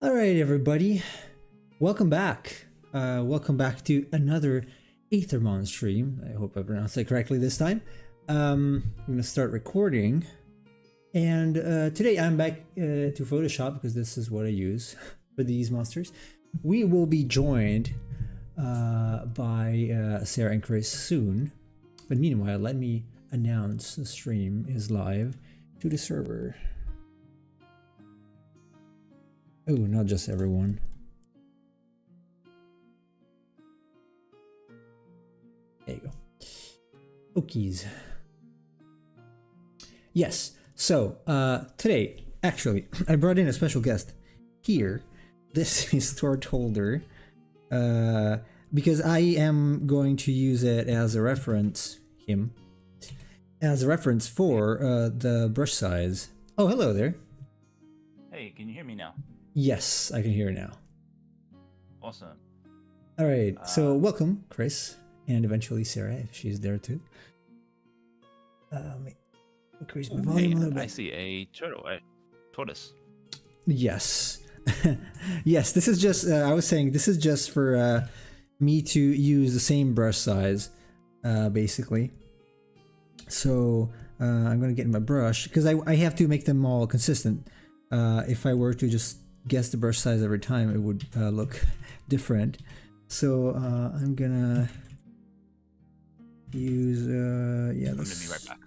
All right, everybody, welcome back. Welcome back to another Aethermon stream. I hope I pronounced that correctly this time. I'm gonna start recording, and today I'm back to Photoshop because this is what I use for these monsters. We will be joined by Sarah and Chris soon, but meanwhile, let me announce the stream is live to the server. Oh, not just everyone. There you go. Okies. Yes, so today, actually, I brought in a special guest here. This is Sword Holder, because I am going to use it as a reference, for the brush size. Oh, hello there. Hey, can you hear me now? Yes, I can hear you now. Awesome. All right, so welcome, Chris, and eventually Sarah, if she's there too. Increase my volume a little bit. I see a turtle, a tortoise. Yes. Yes, this is just, I was saying, this is just for me to use the same brush size, basically. So I'm going to get my brush, because I have to make them all consistent. If I were to just guess the brush size every time, it would look different. So I'm gonna use yeah, I'm gonna be right back.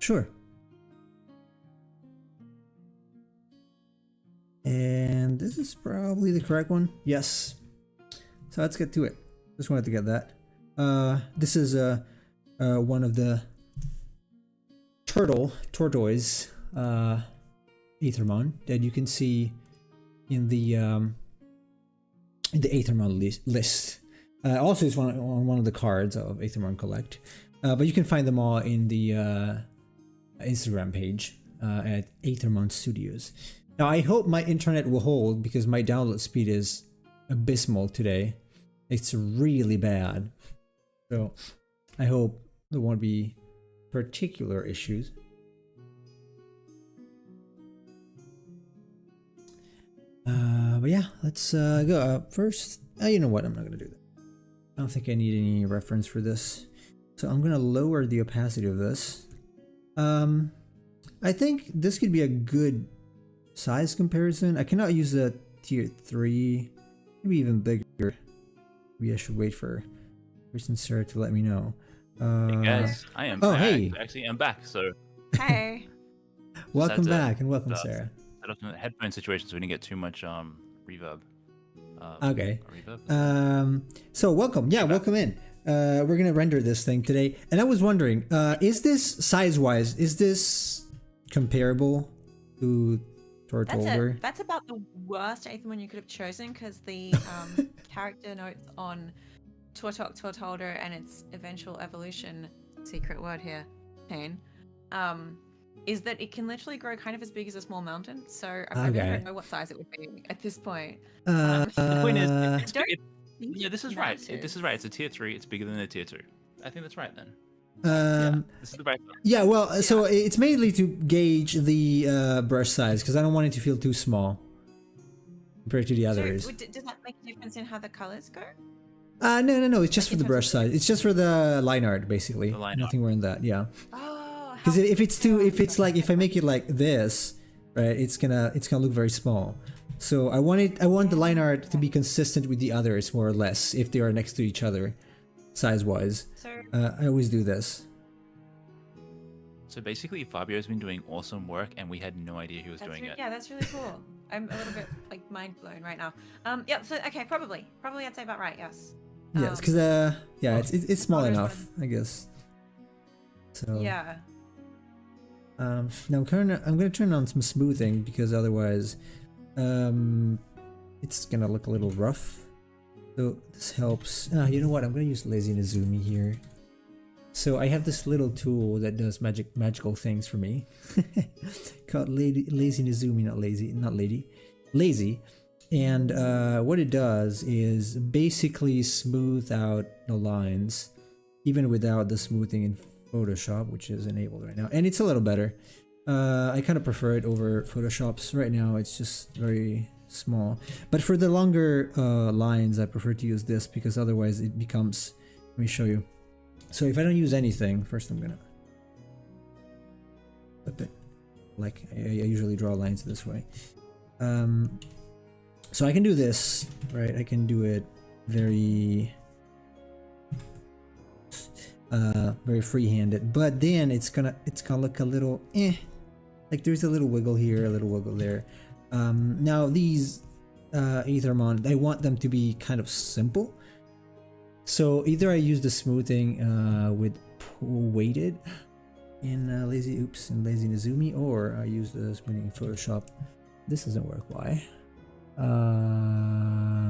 Sure. And this is probably the correct one. Yes. So let's get to it. Just wanted to get that. This is one of the tortoise Aethermon that you can see in the Aethermon list. Also, it's on one of the cards of Aethermon Collect. But you can find them all in the Instagram page at Aethermon Studios. Now, I hope my internet will hold because my download speed is abysmal today. It's really bad. So I hope there won't be particular issues. But yeah, let's go. First, you know what? I'm not gonna do that. I don't think I need any reference for this. So I'm gonna lower the opacity of this. I think this could be a good size comparison. I cannot use the tier 3, maybe even bigger. Maybe I should wait for Chris and Sarah to let me know. Hey guys, I am back. Hey. Actually, I'm back, so... Hey. Welcome back, and welcome, Sarah. Set up some headphone situations so we didn't get too much reverb. Okay. Reverb? So welcome. Yeah, welcome in. We're gonna render this thing today, and I was wondering, is this size-wise, is this comparable to Sword Holder? That's about the worst Aethermon you could have chosen, because the character notes on Sword Holder and its eventual evolution, secret word here, chain, is that it can literally grow kind of as big as a small mountain. So I really don't know what size it would be at this point. The point is, yeah, this is right. This is right. It's a tier 3. It's bigger than a tier 2. I think that's right then. Yeah, this is the right one. Yeah, well, so it's mainly to gauge the brush size because I don't want it to feel too small compared to the others. So, does that make a difference in how the colors go? No. It's just for the brush size. It's just for the line art, basically. Nothing more than that. Yeah. Oh. Because if I make it like this, right, it's gonna look very small. So I want the line art to be consistent with the others more or less if they are next to each other, size wise. So, I always do this. So basically, Fabio's been doing awesome work, and we had no idea he was doing it. Yeah, that's really cool. I'm a little bit like mind blown right now. Yeah. So okay, probably I'd say about right. Yes. Yes, because yeah, it's small enough, I guess. So yeah. Now I'm gonna turn on some smoothing because otherwise, it's gonna look a little rough. So this helps. You know what? I'm gonna use Lazy Nezumi here. So I have this little tool that does magical things for me, called Lazy Nezumi, not lazy. And what it does is basically smooth out the lines, even without the smoothing in Photoshop, which is enabled right now, and it's a little better. I kind of prefer it over Photoshop's right now. It's just very small. But for the longer lines, I prefer to use this because otherwise it becomes. Let me show you. So if I don't use anything, first I'm gonna flip it. Like I usually draw lines this way. So I can do this, right? I can do it very very free-handed, but then it's gonna look a little like there's a little wiggle here, a little wiggle there. Now these Aethermon, I want them to be kind of simple, so either I use the smoothing with weighted in Lazy Nezumi, or I use the smoothing in Photoshop. This doesn't work. Why?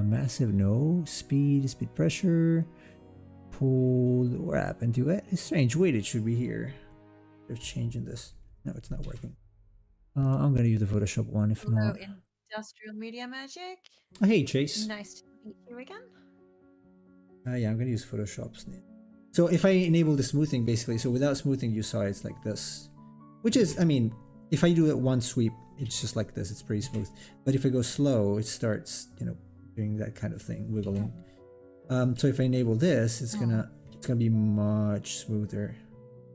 Massive no. Speed pressure. Pulled. What happened to it? It's strange. Weighted should be here. They're changing this. No, it's not working. I'm gonna use the Photoshop one if not. Industrial Media Magic. Oh, hey Chase. Nice to meet you again. Yeah, I'm gonna use Photoshop's name. So if I enable the smoothing, basically, so without smoothing, you saw it's like this, which is, I mean, if I do it one sweep, it's just like this. It's pretty smooth. But if I go slow, it starts, doing that kind of thing, wiggling. So if I enable this, it's gonna be much smoother.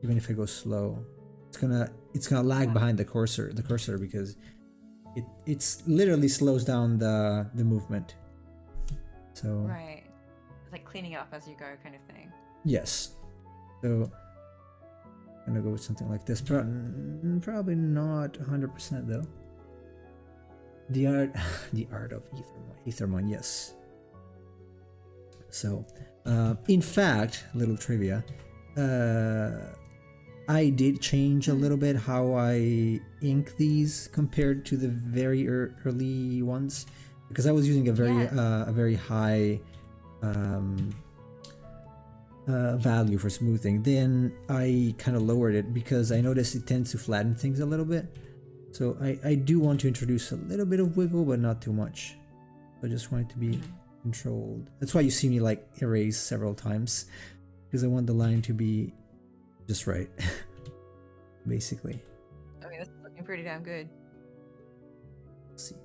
Even if I go slow, it's gonna lag behind the cursor because it's literally slows down the movement. So right, it's like cleaning up as you go, kind of thing. Yes. So I'm gonna go with something like this. Probably not 100% though. The art of Aethermon, yes. So, in fact, little trivia. I did change a little bit how I ink these compared to the very early ones, because I was using a very high value for smoothing. Then I kind of lowered it because I noticed it tends to flatten things a little bit. So I do want to introduce a little bit of wiggle, but not too much. I just want it to be controlled. That's why you see me like erase several times, because I want the line to be just right. Basically. I mean, that's looking pretty damn good. Let's see.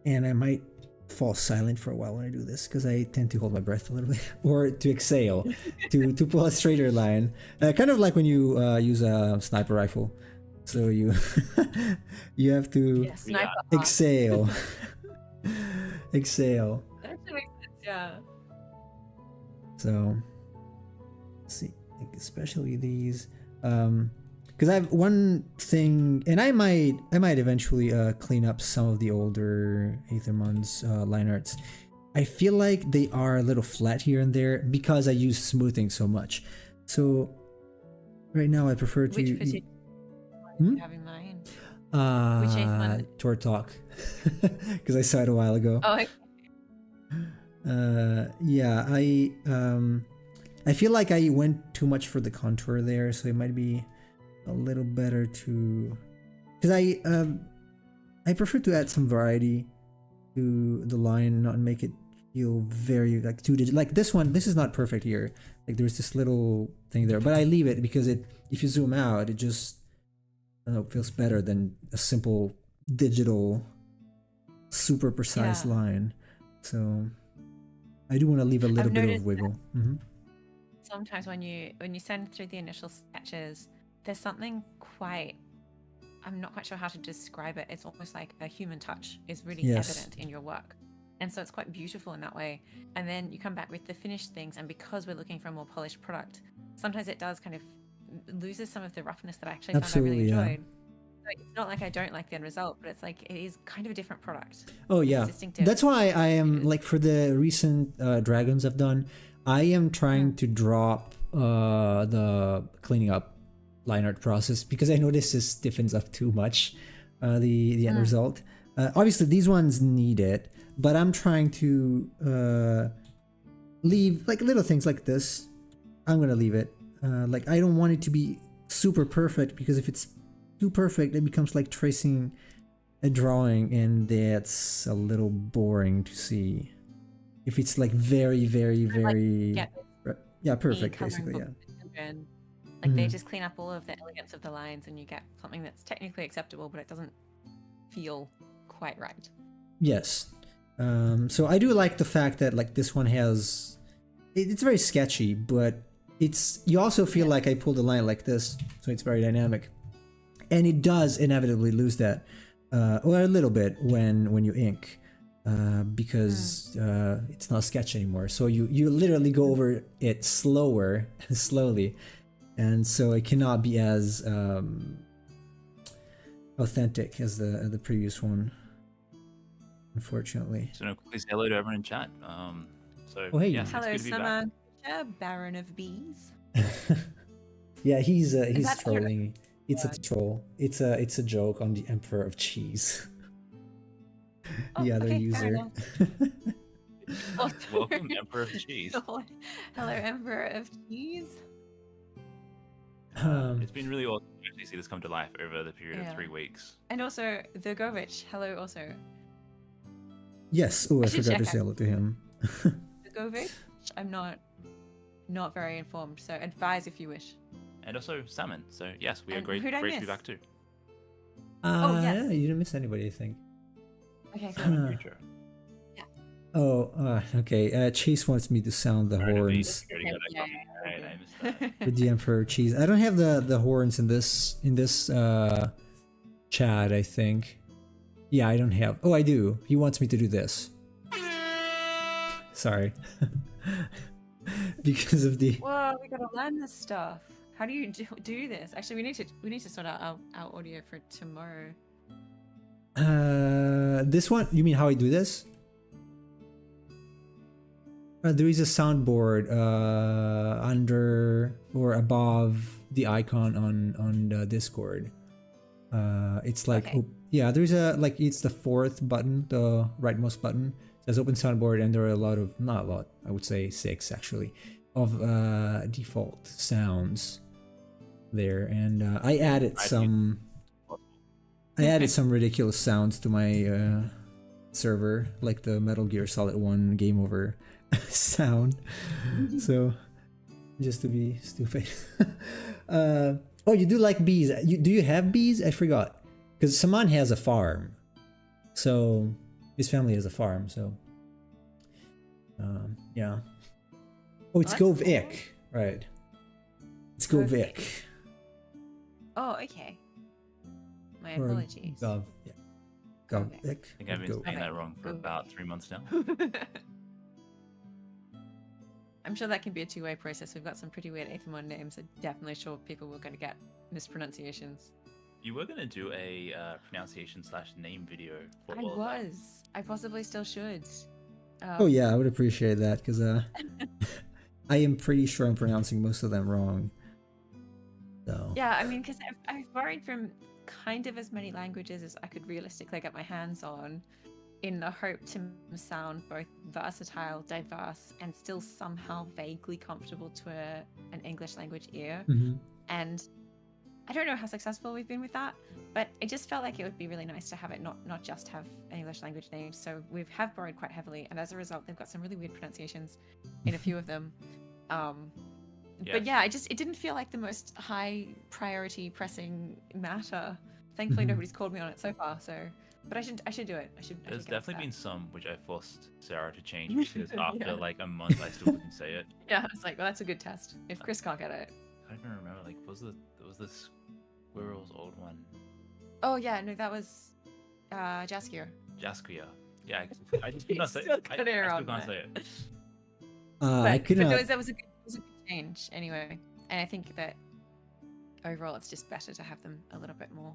And I might fall silent for a while when I do this because I tend to hold my breath a little bit, or to exhale to pull a straighter line. Kind of like when you use a sniper rifle. So you you have to exhale. Exhale. That actually makes sense, yeah. So let's see, especially these. Because I have one thing, and I might eventually clean up some of the older Aethermon's line arts. I feel like they are a little flat here and there because I use smoothing so much. So right now I prefer to. Which particular one do you have in mind? Which Aethermon? Tortalk, because I saw it a while ago. Oh. Okay. Yeah, I feel like I went too much for the contour there, so it might be a little better to, because I prefer to add some variety to the line, not make it feel very like two-digit. Like this one, this is not perfect here. Like there's this little thing there, but I leave it because if you zoom out, it just, I don't know, feels better than a simple digital, super precise line. So I do want to leave a little bit of wiggle. Sometimes when you send through the initial sketches, there's something quite, I'm not quite sure how to describe it. It's almost like a human touch is really evident in your work. And so it's quite beautiful in that way. And then you come back with the finished things, and because we're looking for a more polished product, sometimes it does kind of loses some of the roughness that I actually found I really enjoyed. So it's not like I don't like the end result, but it's like it is kind of a different product. Oh yeah, that's why I am like, for the recent dragons I've done, I am trying to drop the cleaning up line art process because I notice this stiffens up too much the end result. Obviously these ones need it, but I'm trying to leave like little things like this. I'm gonna leave it. Like I don't want it to be super perfect, because if it's too perfect it becomes like tracing a drawing, and that's a little boring to see. If it's like very perfect basically, like they just clean up all of the elegance of the lines and you get something that's technically acceptable but it doesn't feel quite right. Yes. So I do like the fact that like this one has, it's very sketchy, but you also feel like I pulled a line like this, so it's very dynamic, and it does inevitably lose that, or a little bit when you ink, because it's not sketch anymore. So you literally go over it slowly, and so it cannot be as authentic as the previous one, unfortunately. So, quickly say hello to everyone in chat. Oh, hey. Yes, Hello, it's good to be back. Summer, Baron of Bees. Yeah, he's that trolling. It's a troll. It's a joke on the Emperor of Cheese. The other okay, user. Welcome, Emperor of Cheese. Hello, Emperor of Cheese. It's been really awesome to actually see this come to life over the period of 3 weeks. And also the Govich. Hello, also. Yes. Oh, I forgot to say hello to him. The Govich. I'm not very informed, so advise if you wish. And also Salmon. So yes, we are great to be back too. Yes. Yeah, you didn't miss anybody, I think. Okay, cool. Yeah. Oh, okay. Chase wants me to sound the horns with the Emperor Cheese. I don't have the horns in this chat, I think. Yeah, I don't have. Oh, I do. He wants me to do this. Sorry. Because of the. Whoa, we gotta learn this stuff. How do you do this? Actually, we need to sort out our audio for tomorrow. This one? You mean how I do this? There is a soundboard under or above the icon on the Discord. It's like yeah, there's it's the fourth button, the rightmost button. It says open soundboard, and there are not a lot, I would say 6 actually, of default sounds there, and I added some ridiculous sounds to my server, like the Metal Gear Solid 1 game over sound. So just to be stupid. Oh, you do like bees? Do you have bees? I forgot, because Saman has a farm, so his family has a farm. So yeah. Oh, it's Govik, right? It's Govik. Oh, okay. My apologies. Govik. I think I've been saying that wrong for about 3 months now. I'm sure that can be a two-way process. We've got some pretty weird Aethermon names. I'm definitely sure people were going to get mispronunciations. You were going to do a pronunciation/name video for I was. I possibly still should. Oh yeah, I would appreciate that, because I am pretty sure I'm pronouncing most of them wrong. So. Yeah, I mean, because I've borrowed from kind of as many languages as I could realistically get my hands on, in the hope to sound both versatile, diverse, and still somehow vaguely comfortable to an English language ear. Mm-hmm. And I don't know how successful we've been with that, but it just felt like it would be really nice to have it not just have an English language name. So we have borrowed quite heavily, and as a result, they've got some really weird pronunciations in a few of them. But yeah, it didn't feel like the most high priority pressing matter. Thankfully, nobody's called me on it so far. So, but I should do it. There's definitely been some which I forced Sarah to change, because after like a month, I still couldn't say it. Yeah, it's like, well, that's a good test. If Chris can't get it. I don't even remember. Like, was the squirrel's old one? Oh yeah, no, that was Jaskier. Jaskier. Yeah, I just could not say it. I still can't say it. I could not. But that was a good change anyway, and I think that overall it's just better to have them a little bit more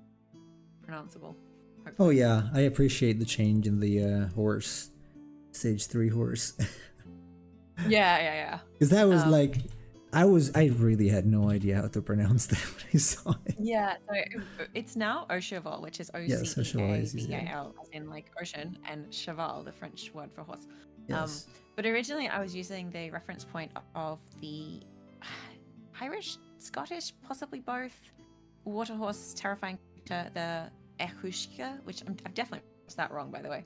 pronounceable. Hopefully. Oh yeah, I appreciate the change in the horse, stage 3 horse. Yeah. Because that was like, I really had no idea how to pronounce that when I saw it. Yeah, so it's now Ocheval, which is O-C-E-A-V-A-L, as in like ocean, and cheval, the French word for horse. Yes. But originally I was using the reference point of the Irish, Scottish, possibly both, water horse terrifying creature, the Echushka, which I've definitely pronounced that wrong, by the way.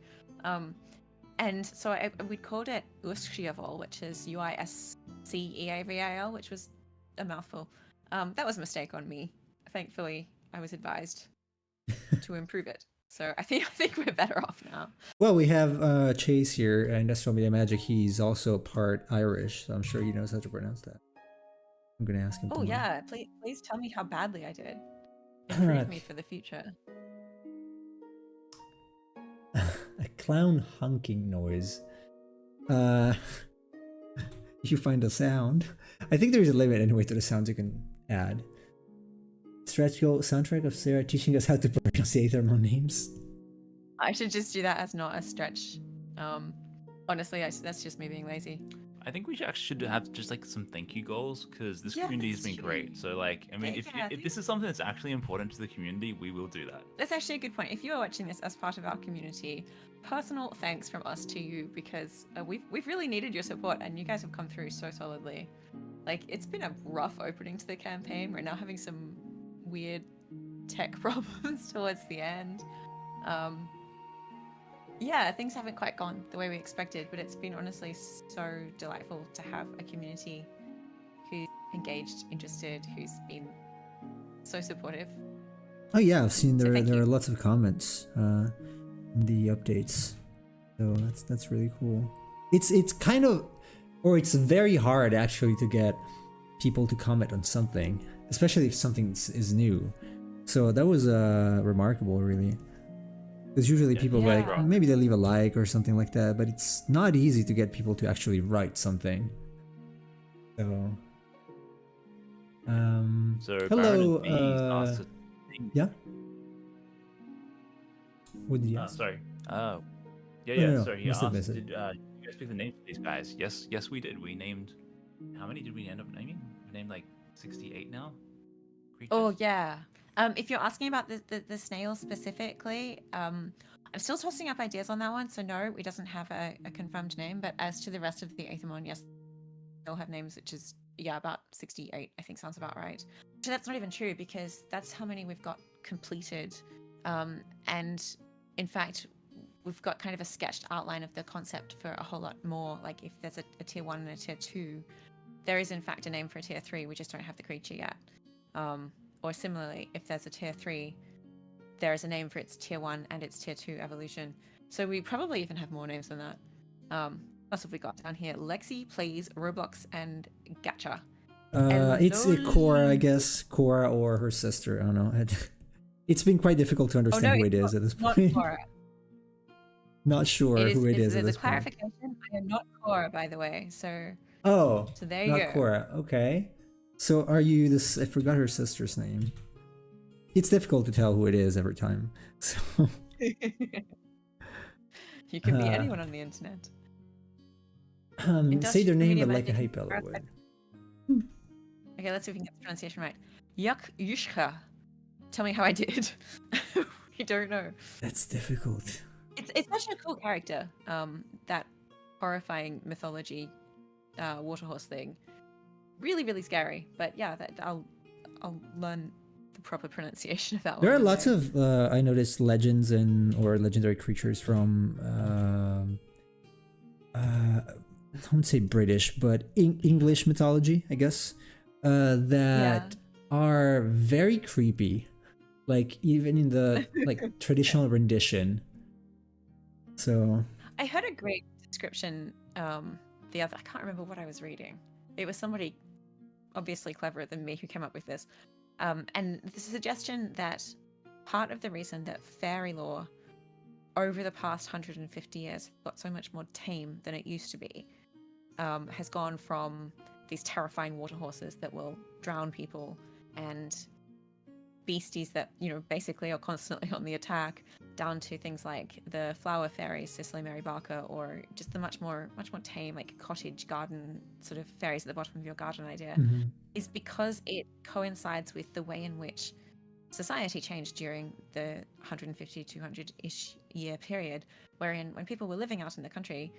And so we called it Uisceaval, which is Uisceaval, which was a mouthful. That was a mistake on me. Thankfully, I was advised to improve it. So I think we're better off now. Well, we have Chase here, Industrial Media Magic. He's also part Irish, so I'm sure he knows how to pronounce that. I'm gonna ask him. Oh tomorrow. yeah, please tell me how badly I did. Improve me for the future. A clown honking noise. You find a sound. I think there's a limit anyway to the sounds you can add. Stretch goal soundtrack of Sarah teaching us how to pronounce the Aethermon names. I should just do that as not a stretch. Honestly, that's just me being lazy. I think we should have just like some thank you goals, because this community has been great. So like, I mean, if this is something that's actually important to the community, we will do that. That's actually a good point. If you are watching this as part of our community, personal thanks from us to you, because we've really needed your support, and you guys have come through so solidly. Like, it's been a rough opening to the campaign. We're now having some weird tech problems towards the end. Yeah, things haven't quite gone the way we expected, but it's been honestly so delightful to have a community who's engaged, interested, who's been so supportive. Oh yeah, I've seen there are lots of comments in the updates, so that's really cool. It's kind of, or it's very hard actually to get people to comment on something, especially if something is new. So that was remarkable, really. Because usually people like, maybe they leave a like or something like that, but it's not easy to get people to actually write something. So, hello. Yeah. What did you ask? Sorry. Oh, yeah. No, sorry. He asked, did you guys pick the names for these guys? Yes, we did. We named. How many did we end up naming? We named like 68 now. Creatures. Oh yeah. If you're asking about the snail specifically, I'm still tossing up ideas on that one. So no, it doesn't have a confirmed name. But as to the rest of the Aethermon, yes, they'll have names, which is about 68. I think sounds about right. So that's not even true, because that's how many we've got completed. And in fact, we've got kind of a sketched outline of the concept for a whole lot more. Like if there's a tier 1 and a tier 2, there is in fact a name for a tier 3. We just don't have the creature yet. Or similarly, if there's a tier 3, there is a name for its tier 1 and its tier 2 evolution. So we probably even have more names than that. What else have we got down here? Lexi, Please, Roblox, and Gacha. It's Cora, I guess. Cora or her sister. I don't know. It's been quite difficult to understand who it is at this point. Not Cora. Not sure who it is at this point. There's a clarification. I am not Cora, by the way. So there you go. Not Cora. Okay. So are you this? I forgot her sister's name. It's difficult to tell who it is every time. So you can be anyone on the internet. Say their name, but like a hypeller would. Okay, let's see if we can get the pronunciation right. Yushka. Tell me how I did. We don't know. That's difficult. It's such a cool character. That horrifying mythology, waterhorse thing. Really, really scary. But yeah, I'll learn the proper pronunciation of that one. There are lots of I noticed legends or legendary creatures from I won't say British, but English mythology, I guess, that are very creepy. Like even in the traditional rendition. So I heard a great description I can't remember what I was reading. It was somebody obviously cleverer than me who came up with this. And the suggestion that part of the reason that fairy lore over the past 150 years got so much more tame than it used to be has gone from these terrifying water horses that will drown people and beasties that, basically are constantly on the attack, down to things like the flower fairies, Cicely Mary Barker, or just the much more tame, like cottage garden sort of fairies at the bottom of your garden idea, is because it coincides with the way in which society changed during the 150, 200-ish year period, wherein when people were living out in the country,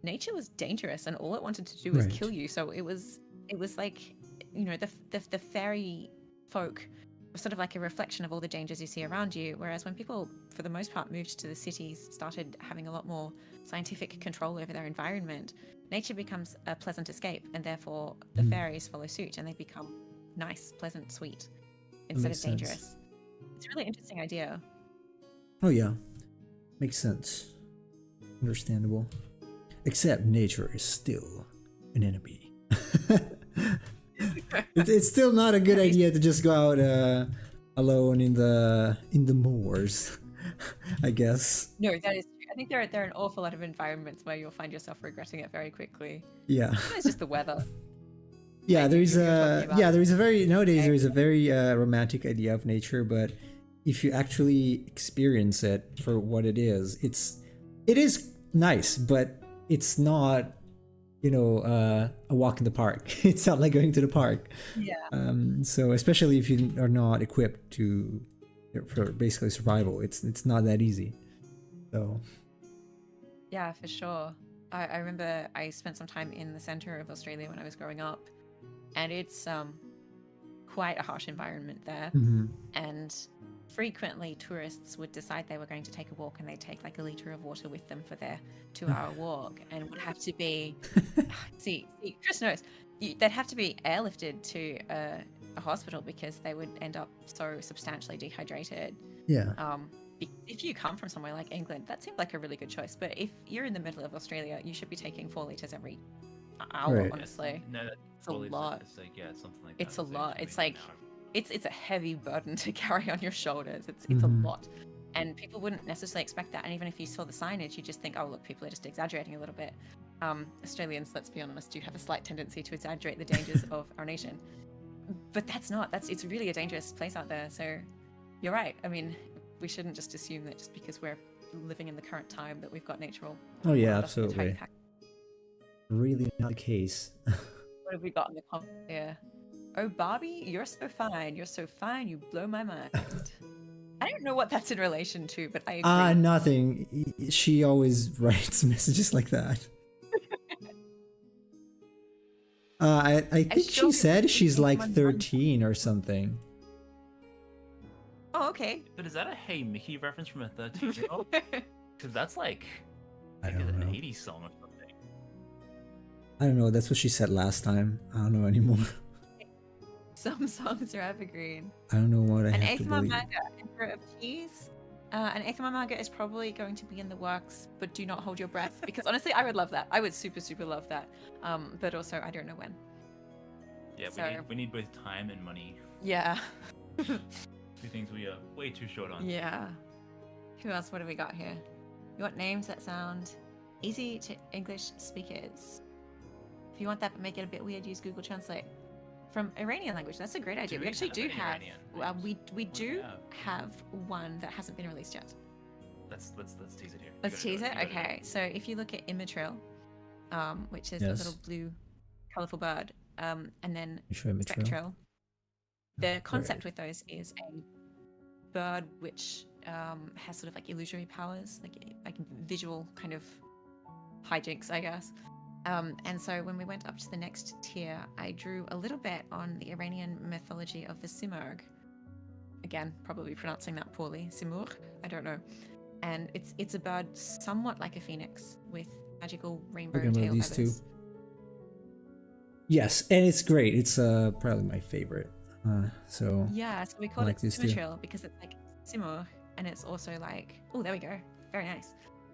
nature was dangerous and all it wanted to do was kill you. So it was like, the fairy folk was sort of like a reflection of all the dangers you see around you, whereas when people, for the most part, moved to the cities, started having a lot more scientific control over their environment, nature becomes a pleasant escape, and therefore the fairies follow suit and they become nice, pleasant, sweet, instead of dangerous. It's a really interesting idea. Oh yeah, makes sense. Understandable. Except nature is still an enemy. It's still not a good idea to just go out alone in the moors. I guess. No, that is true. I think there are an awful lot of environments where you'll find yourself regretting it very quickly. Yeah. It's just the weather. Yeah, Like there is a very nowadays there is a Okay. very romantic idea of nature, but if you actually experience it for what it is nice, but it's not, a walk in the park. It's not like going to the park. Yeah. So especially if you are not equipped for basically survival, it's not that easy. So Yeah, for sure. I remember I spent some time in the center of Australia when I was growing up, and it's quite a harsh environment there. And frequently tourists would decide they were going to take a walk, and they'd take like a liter of water with them for their 2-hour walk, and would have to be see Chris knows they'd have to be airlifted to a hospital because they would end up so substantially dehydrated. yeah. If you come from somewhere like England, that seemed like a really good choice. But if you're in the middle of Australia, you should be taking 4 liters every hour. Right. Honestly, No, that's it's a lot. It's like, yeah, something like It's that. a lot. something It's like like an hour. it's a heavy burden to carry on your shoulders. It's a Mhm. lot, and people wouldn't necessarily expect that. And even if you saw the signage, you just think, oh look, people are just exaggerating a little bit. Australians, let's be honest, do have a slight tendency to exaggerate the dangers of our nation, but it's really a dangerous place out there. So you're right. I mean, we shouldn't just assume that just because we're living in the current time that we've got nature all Oh yeah, round us in a tight absolutely. pack. Really not the case. What have we got in the comments here? Oh, Barbie, you're so fine. You're so fine. You blow my mind. I don't know what that's in relation to, but I agree. Nothing. She always writes messages like that. I think sure she said she's like someone 13 or something. Oh, okay. But is that a Hey Mickey reference from a 13-year-old? Because that's like I an don't know. 80s song or something. I don't know. That's what she said last time. I don't know anymore. Some songs are evergreen. I don't know what I An have to Aethermon believe. manga, Emperor of Cheese. An Aethermon manga is probably going to be in the works, but do not hold your breath because honestly, I would love that. I would super, super love that. But also, I don't know when. Yeah, So- we need both time and money. Yeah. 2 things we are way too short on. Yeah. Who else? What do we got here? You want names that sound easy to English speakers. If you want that but make it a bit weird, use Google Translate. From Iranian language, that's a great idea. Do We we actually have do an have. Iranian Well, names? we do Yeah. have one that hasn't been released yet. Let's tease it here. You Let's gotta do tease it. You gotta do Okay, so if you look at Immaterial, which is the Yes. little blue, colorful bird, and then You show me trail. Spectral. The concept with those is a bird which has sort of like illusory powers, like visual kind of hijinks, I guess. And so when we went up to the next tier, I drew a little bit on the Iranian mythology of the Simurgh. Again, probably pronouncing that poorly. Simurgh, I don't know. And it's a bird somewhat like a phoenix with magical rainbow We're gonna tail move these feathers. two. Yes, and it's great. It's probably my favorite. So Yeah, so we call like it this too. Symmetrial because it's like Simurgh, and it's also like, oh, there we go, very nice.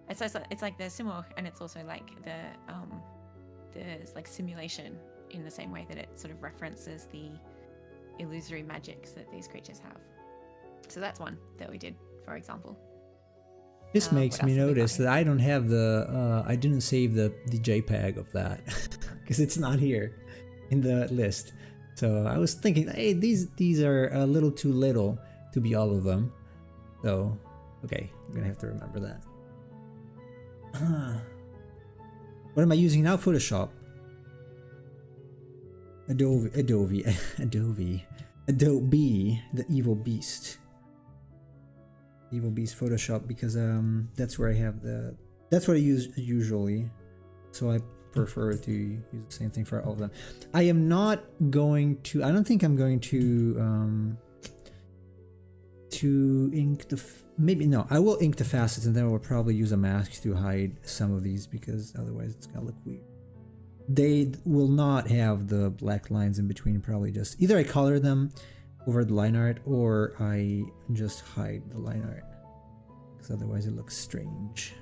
It's like the Simurgh, and it's also like there's like simulation in the same way that it sort of references the illusory magics that these creatures have. So that's one that we did, for example. this makes what me else have we got notice here? that I don't have I didn't save the JPEG of that because it's not here in the list. So I was thinking, hey, these are a little too little to be all of them. So okay, I'm gonna have to remember that. What am I using now? Photoshop. Adobe, the evil beast. Evil beast Photoshop, because that's where I have that's what I use usually. So I prefer to use the same thing for all of them. I don't think I'm going to ink I will ink the facets, and then I will probably use a mask to hide some of these, because otherwise it's gonna look weird. They will not have the black lines in between. Probably just either I color them over the line art, or I just hide the line art, because otherwise it looks strange.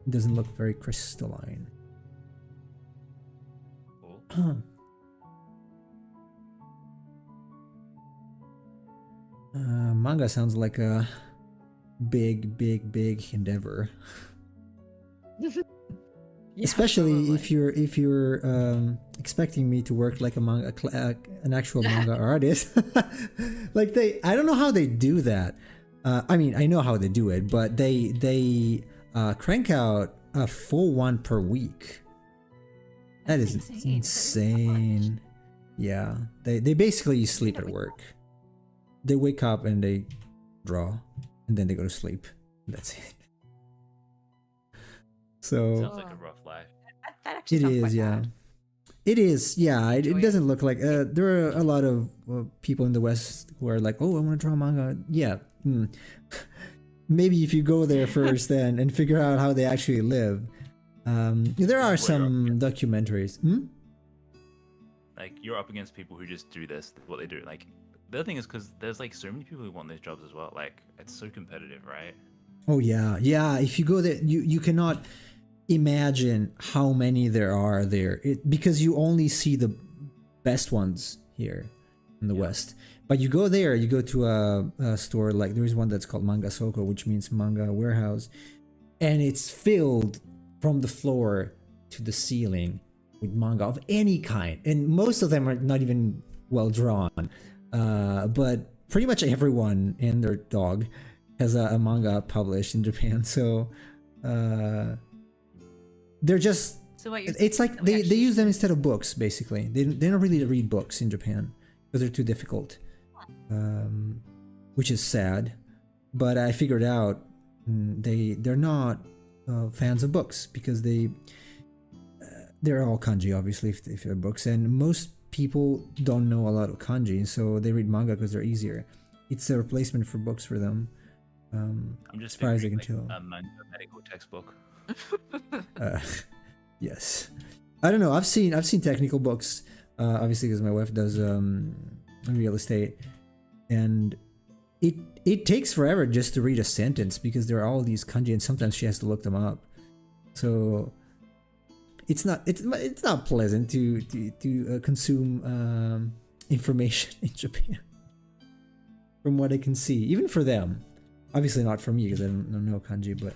It doesn't look very crystalline. Cool. Manga sounds like a big endeavor. Yeah, Especially probably. if you're expecting me to work like a manga an actual manga artist. Like I don't know how they do that. I mean, I know how they do it, but they crank out a full one per week. That is insane. Yeah, they basically sleep at work. They wake up and they draw, and then they go to sleep. That's it. So Sounds like a rough life. That actually it sounds quite is, yeah. bad. It is, yeah. It Enjoy it. doesn't look like there are a lot of people in the West who are like, "Oh, I want to draw manga." Yeah, maybe if you go there first, then and figure out how they actually live. There are some documentaries. Like you're up against people who just do this, what they do. Like the other thing is because there's like so many people who want these jobs as well. Like it's so competitive, right? Oh yeah, yeah. If you go there, you cannot imagine how many there are there because you only see the best ones here in the West. But you go there, you go to a store, like there's one that's called Manga Soko, which means manga warehouse, and it's filled from the floor to the ceiling with manga of any kind, and most of them are not even well drawn, but pretty much everyone and their dog has a manga published in Japan. So they're just, So what it's like they use them instead of books. Basically, they don't really read books in Japan because they're too difficult, which is sad. But I figured out they're not fans of books because they're all kanji, obviously, if they're books, and most people don't know a lot of kanji, so they read manga because they're easier. It's a replacement for books for them. I'm just as far as I can like, tell. a medical textbook. Yes, I don't know. I've seen technical books, obviously, because my wife does real estate, and it takes forever just to read a sentence because there are all these kanji, and sometimes she has to look them up. So it's not pleasant to consume information in Japan, from what I can see. Even for them, obviously not for me because I don't know kanji, but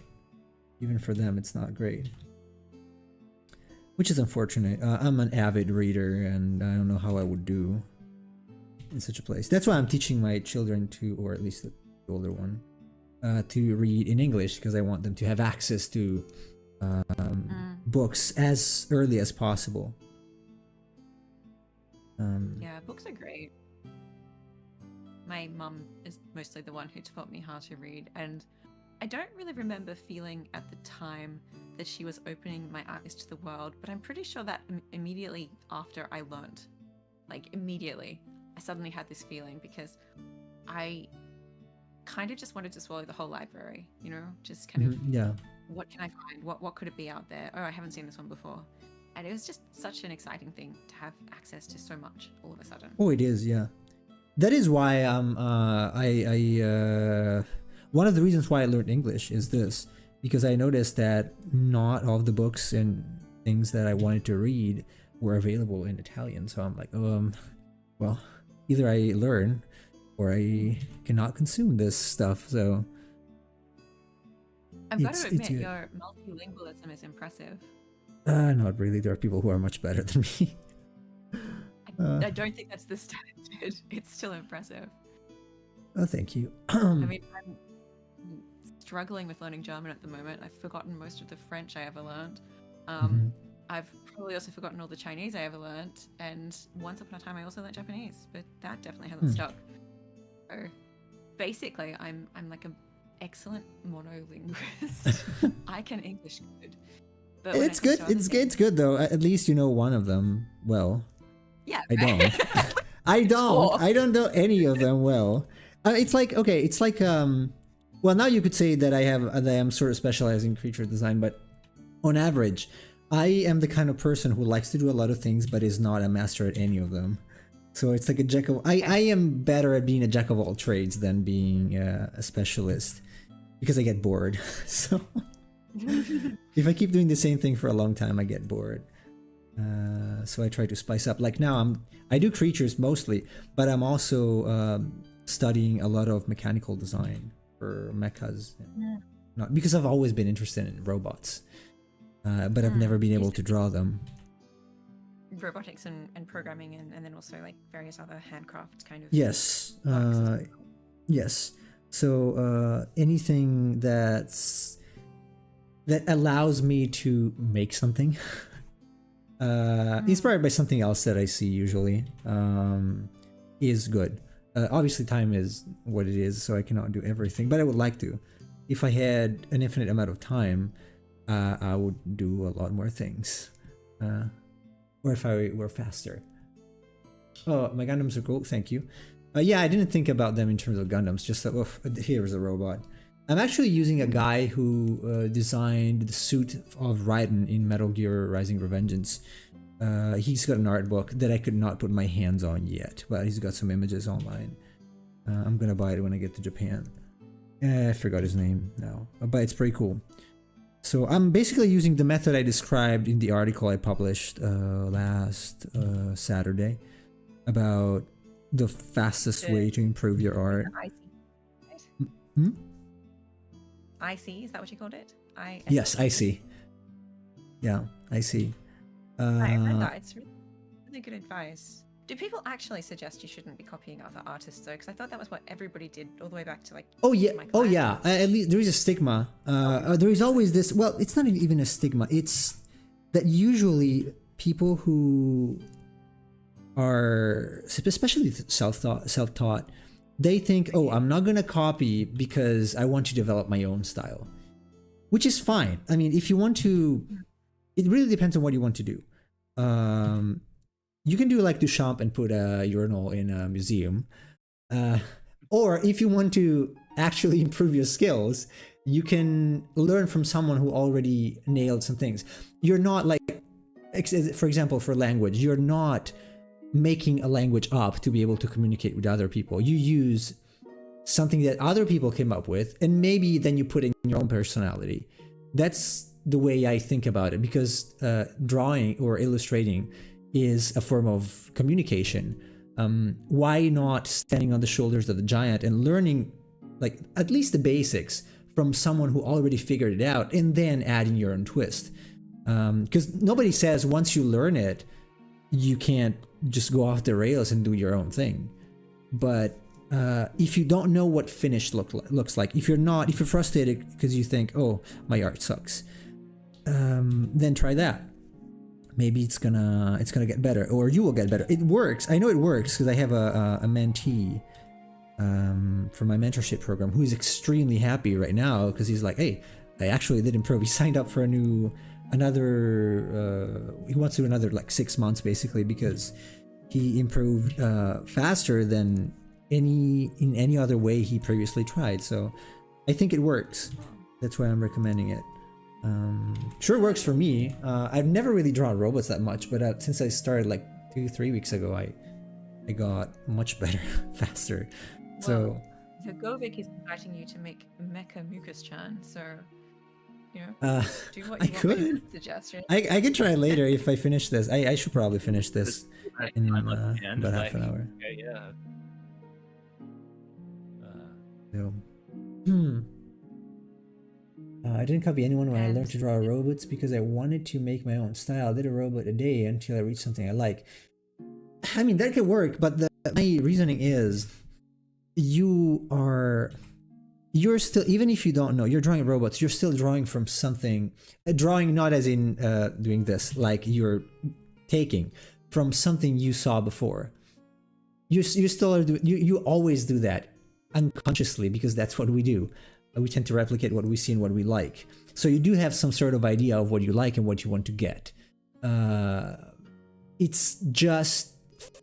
even for them, it's not great. Which is unfortunate. I'm an avid reader, and I don't know how I would do in such a place. That's why I'm teaching my children to, or at least the older one, to read in English, because I want them to have access to books as early as possible. Yeah, books are great. My mum is mostly the one who taught me how to read, and I don't really remember feeling at the time that she was opening my eyes to the world, but I'm pretty sure that immediately after I learned, like immediately, I suddenly had this feeling because I kind of just wanted to swallow the whole library, you know, just kind of, yeah. What can I find? What could it be out there? Oh, I haven't seen this one before. And it was just such an exciting thing to have access to so much all of a sudden. Oh, it is, yeah. That is why one of the reasons why I learned English is this, because I noticed that not all of the books and things that I wanted to read were available in Italian. So I'm like, well, either I learn or I cannot consume this stuff. So I've got to admit, your multilingualism is impressive. Not really. There are people who are much better than me. I don't think that's the standard. It's still impressive. Oh, thank you. I mean, I'm struggling with learning German at the moment. I've forgotten most of the French I ever learned. I've probably also forgotten all the Chinese I ever learned. And once upon a time, I also learned Japanese, but that definitely hasn't stuck. So basically, I'm like an excellent monolinguist. I can English good. But it's good. It's good though. At least you know one of them well. Yeah, I don't. I don't know any of them well. It's like, okay, it's like well, now you could say that I am sort of specialized in creature design, but on average, I am the kind of person who likes to do a lot of things but is not a master at any of them. So it's like a jack of I am better at being a jack of all trades than being a specialist. because I get bored. So if I keep doing the same thing for a long time, I get bored. So I try to spice up. Like now, I do creatures mostly, but I'm also studying a lot of mechanical design for mechas. Not because I've always been interested in robots, but I've never been able to draw them. Robotics and programming and then also like various other handcraft kind of. Yes. Yes. So anything that allows me to make something, inspired by something else that I see usually, is good. Obviously, time is what it is, so I cannot do everything, but I would like to. If I had an infinite amount of time, I would do a lot more things. Or if I were faster. Oh, my Gundams are cool, thank you. Yeah, I didn't think about them in terms of Gundams, just that, oof, here's a robot. I'm actually using a guy who designed the suit of Raiden in Metal Gear Rising Revengeance. He's got an art book that I could not put my hands on yet, but he's got some images online. I'm gonna buy it when I get to Japan. I forgot his name now, but it's pretty cool. So I'm basically using the method I described in the article I published last Saturday about the fastest way to improve your art. IC, is that what you called it? Yes, I see. Yeah, I see. I read that. It's really good advice. Do people actually suggest you shouldn't be copying other artists though? Because I thought that was what everybody did all the way back to like. Oh yeah, oh yeah. At least there is a stigma. There is always this. Well, it's not even a stigma. It's that usually people who are, especially self-taught, they think, oh, I'm not gonna copy because I want to develop my own style, which is fine. I mean, if you want to, it really depends on what you want to do. You can do like Duchamp and put a urinal in a museum. Or if you want to actually improve your skills, you can learn from someone who already nailed some things. You're not like, for example, for language, you're not making a language up to be able to communicate with other people. You use something that other people came up with, and maybe then you put in your own personality. That's the way I think about it, because drawing or illustrating is a form of communication. Why not standing on the shoulders of the giant and learning like at least the basics from someone who already figured it out, and then adding your own twist? Because nobody says once you learn it, you can't just go off the rails and do your own thing. But if you don't know what finished looks like, if you're frustrated because you think, oh, my art sucks, then try that. Maybe it's gonna get better, or you will get better. It works. I know it works because I have a mentee from my mentorship program who is extremely happy right now because he's like, hey, I actually did improve. He signed up for he wants to do another like 6 months basically, because he improved faster than in any other way he previously tried. So I think it works. That's why I'm recommending it. Sure works for me. I've never really drawn robots that much, but since I started like 2-3 weeks ago, I got much better faster. So Govik is inviting you to make Mecha Mucus-chan, so you know, do what you want me to suggest. I can try later if I finish this. I should probably finish this in about half an hour. Yeah. So, I didn't copy anyone when I learned to draw robots because I wanted to make my own style. I did a robot a day until I reached something I like. I mean, that could work, but my reasoning is you're still, even if you don't know, you're drawing robots, you're still drawing from something. Drawing not as in doing this, like you're taking from something you saw before. You still are doing, you always do that unconsciously because that's what we do. We tend to replicate what we see and what we like. So you do have some sort of idea of what you like and what you want to get. It's just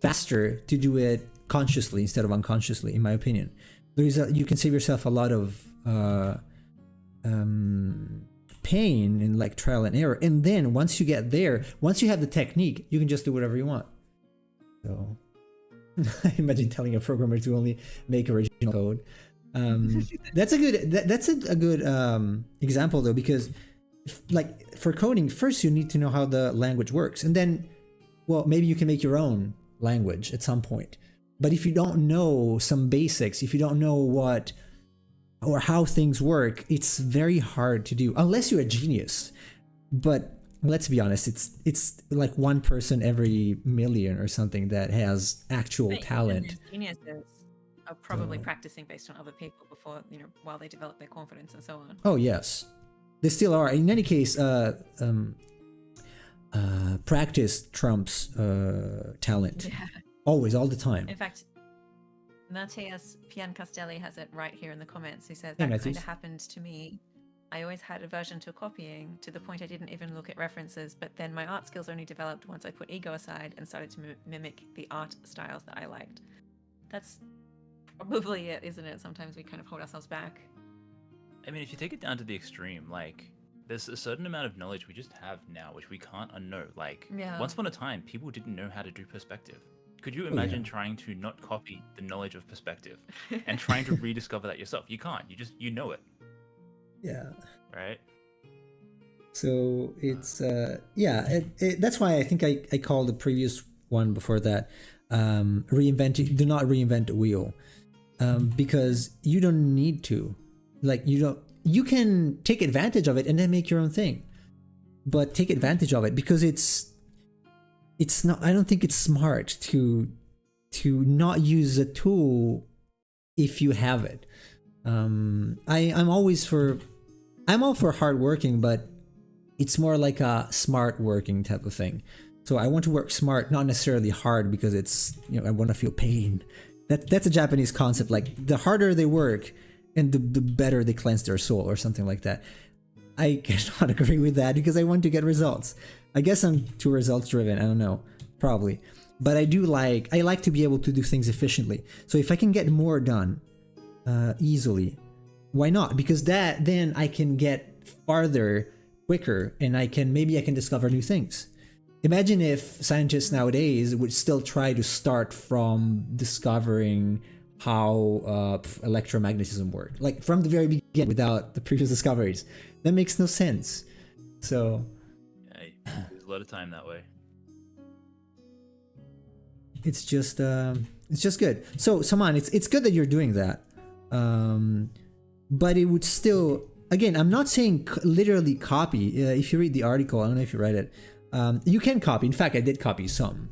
faster to do it consciously instead of unconsciously, in my opinion. You can save yourself a lot of pain and like trial and error. And then once you get there, once you have the technique, you can just do whatever you want. So I imagine telling a programmer to only make original code. That's a good example though, because like for coding, first you need to know how the language works, and then, well, maybe you can make your own language at some point. But if you don't know some basics, if you don't know what or how things work, it's very hard to do unless you're a genius. But let's be honest, it's like one person every million or something that has actual talent. Geniuses are probably practicing based on other people before, while they develop their confidence and so on. Oh yes, they still are. In any case, practice trumps talent. Yeah. Always, all the time. In fact, Matthias Piancastelli has it right here in the comments. He says, Hey, that kind Matthias. of happened to me. I always had aversion to copying, to the point I didn't even look at references, but then my art skills only developed once I put ego aside and started to mimic the art styles that I liked. That's probably it, isn't it? Sometimes we kind of hold ourselves back. I mean, if you take it down to the extreme, like, there's a certain amount of knowledge we just have now, which we can't unknow. Like, once upon a time, people didn't know how to do perspective. Could you imagine trying to not copy the knowledge of perspective and trying to rediscover that yourself? You can't. You know it. Yeah. Right? So it's that's why I think I called the previous one before that do not reinvent the wheel, because you don't need to. Like, you can take advantage of it and then make your own thing, but take advantage of it, because it's not, I don't think it's smart to not use a tool if you have it. I'm all for hard working, but it's more like a smart working type of thing. So I want to work smart, not necessarily hard, because it's, I want to feel pain. That's a Japanese concept. Like, the harder they work and the better they cleanse their soul, or something like that. I cannot agree with that, because I want to get results. I guess I'm too results driven. I don't know, probably. But I like to be able to do things efficiently. So if I can get more done easily, why not? Because then I can get farther quicker, and maybe I can discover new things. Imagine if scientists nowadays would still try to start from discovering how electromagnetism worked, like from the very beginning, without the previous discoveries. That makes no sense. So there's a lot of time that way. It's just good. So Saman, it's good that you're doing that, but it would still, again, I'm not saying literally copy. If you read the article, I don't know if you read it, you can copy. In fact, I did copy some,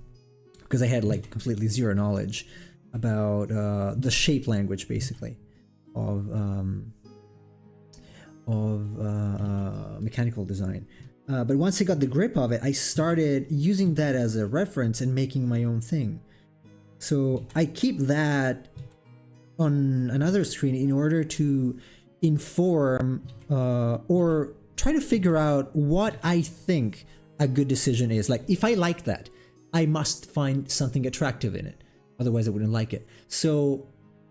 because I had like completely zero knowledge about the shape language, basically, of mechanical design. But once I got the grip of it, I started using that as a reference and making my own thing. So I keep that on another screen in order to inform or try to figure out what I think a good decision is. Like, if I like that, I must find something attractive in it. Otherwise, I wouldn't like it. So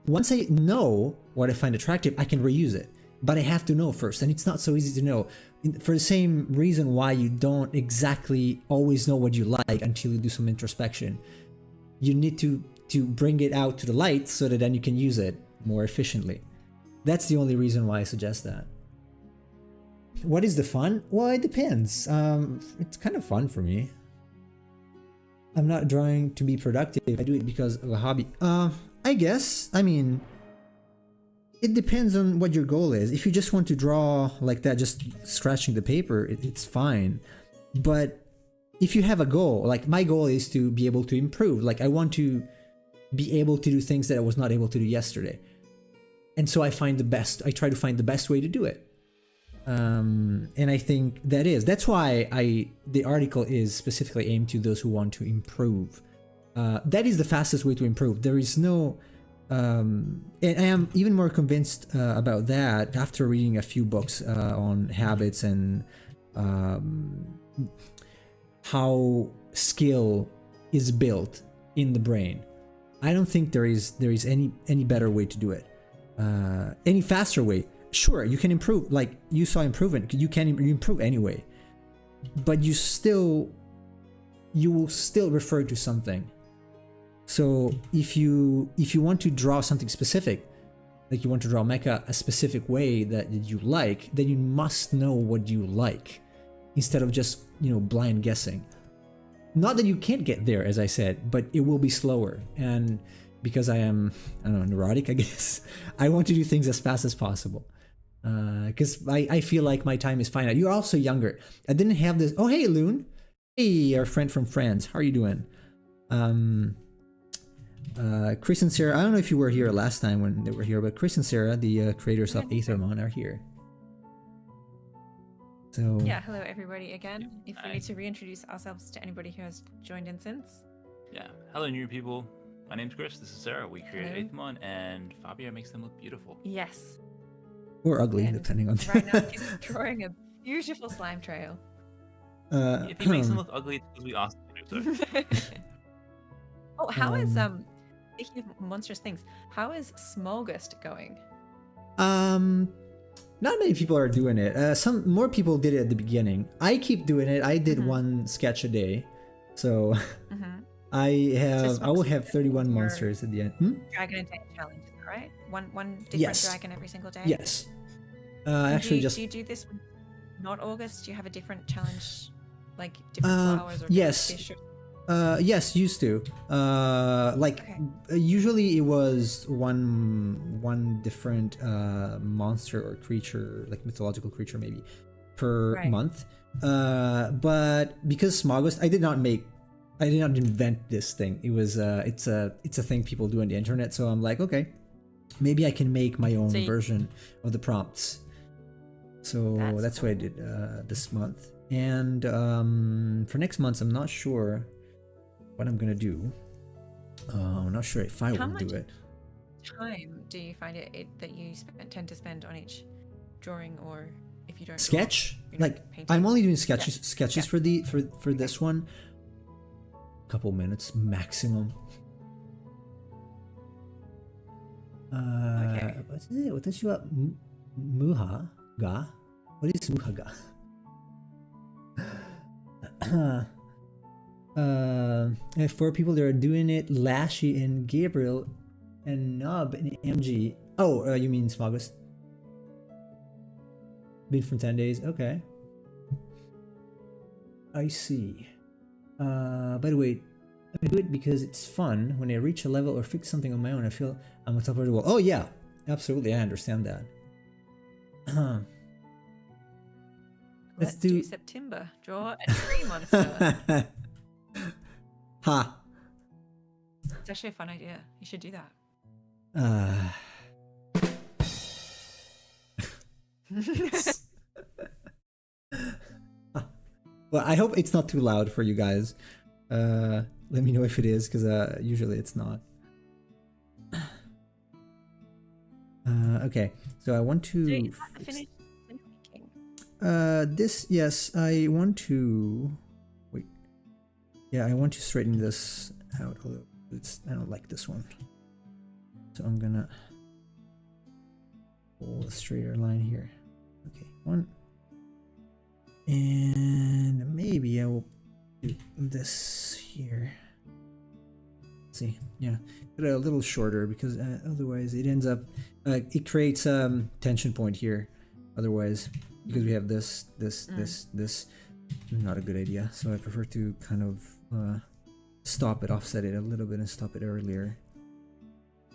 once I know what I find attractive, I can reuse it. But I have to know first, and it's not so easy to know. For the same reason why you don't exactly always know what you like until you do some introspection. You need to bring it out to the light so that then you can use it more efficiently. That's the only reason why I suggest that. What is the fun? Well, it depends. It's kind of fun for me. I'm not drawing to be productive. I do it because of a hobby. I guess. I mean, it depends on what your goal is. If you just want to draw like that, just scratching the paper, it's fine. But if you have a goal, like my goal is to be able to improve. Like, I want to be able to do things that I was not able to do yesterday. And so I try to find the best way to do it. And I think that's why the article is specifically aimed to those who want to improve. That is the fastest way to improve. There is no, and I am even more convinced about that after reading a few books on habits and how skill is built in the brain. I don't think there is any better way to do it, any faster way. Sure, you can improve, like you saw improvement. You improve anyway, but you will still refer to something. So if you want to draw something specific, like you want to draw mecha a specific way that you like, then you must know what you like instead of just, blind guessing. Not that you can't get there, as I said, but it will be slower. And because I am, I don't know, neurotic, I guess, I want to do things as fast as possible. Because I feel like my time is finite. You're also younger. I didn't have this. Oh, hey, Loon. Hey, our friend from France. How are you doing? Chris and Sarah, I don't know if you were here last time when they were here, but Chris and Sarah, the creators of Aethermon, are here. So yeah, hello everybody again. If we need to reintroduce ourselves to anybody who has joined in since. Yeah, hello new people. My name's Chris, this is Sarah. We created Aethermon, and Fabio makes them look beautiful. Yes. Or ugly, depending on right now he's drawing a beautiful slime trail. If he makes them look ugly, it's because we asked him to do so. Oh, how is speaking of monstrous things, how is Smolgust going? Not many people are doing it. Some more people did it at the beginning. I keep doing it. I did one sketch a day, so I will have 31 monsters at the end. Dragon a day challenge, right? One different dragon every single day. Yes. Actually, do you do this? Not August. Do you have a different challenge, like different flowers or yes. fish? Yes, used to. Usually it was one different monster or creature, like mythological creature maybe, per month. But because Smogust, I did not invent this thing. It was it's a thing people do on the internet. So I'm like, okay, maybe I can make my own version of the prompts. So that's what I did this month. And for next month, I'm not sure what I'm gonna do. I'm not sure if I will do it. Time do you find it that you tend to spend on each drawing, or if you don't sketch? Draw, I'm only doing sketches for this one. Couple minutes maximum. What's it? What is your Muhaga? What is Muhaga? I have 4 people that are doing it. Lashy and Gabriel and Nub and MG. Oh, you mean Smogus? Been for 10 days. Okay. I see. By the way, I do it because it's fun. When I reach a level or fix something on my own, I feel I'm on top of the wall. Oh yeah, absolutely. I understand that. Let's do September. Draw a tree monster. Ha! It's actually a fun idea. You should do that. Well, I hope it's not too loud for you guys. Let me know if it is, because usually it's not. Okay, so I want to. Finish making. This, yes, I want to. Wait. Yeah, I want to straighten this out, although I don't like this one. So I'm gonna pull a straighter line here. Okay, one. And maybe I will do this here. Let's see, yeah, get it a little shorter because otherwise it ends up, it creates a tension point here. Otherwise, because we have this, not a good idea. So I prefer to kind of stop it, offset it a little bit, and stop it earlier.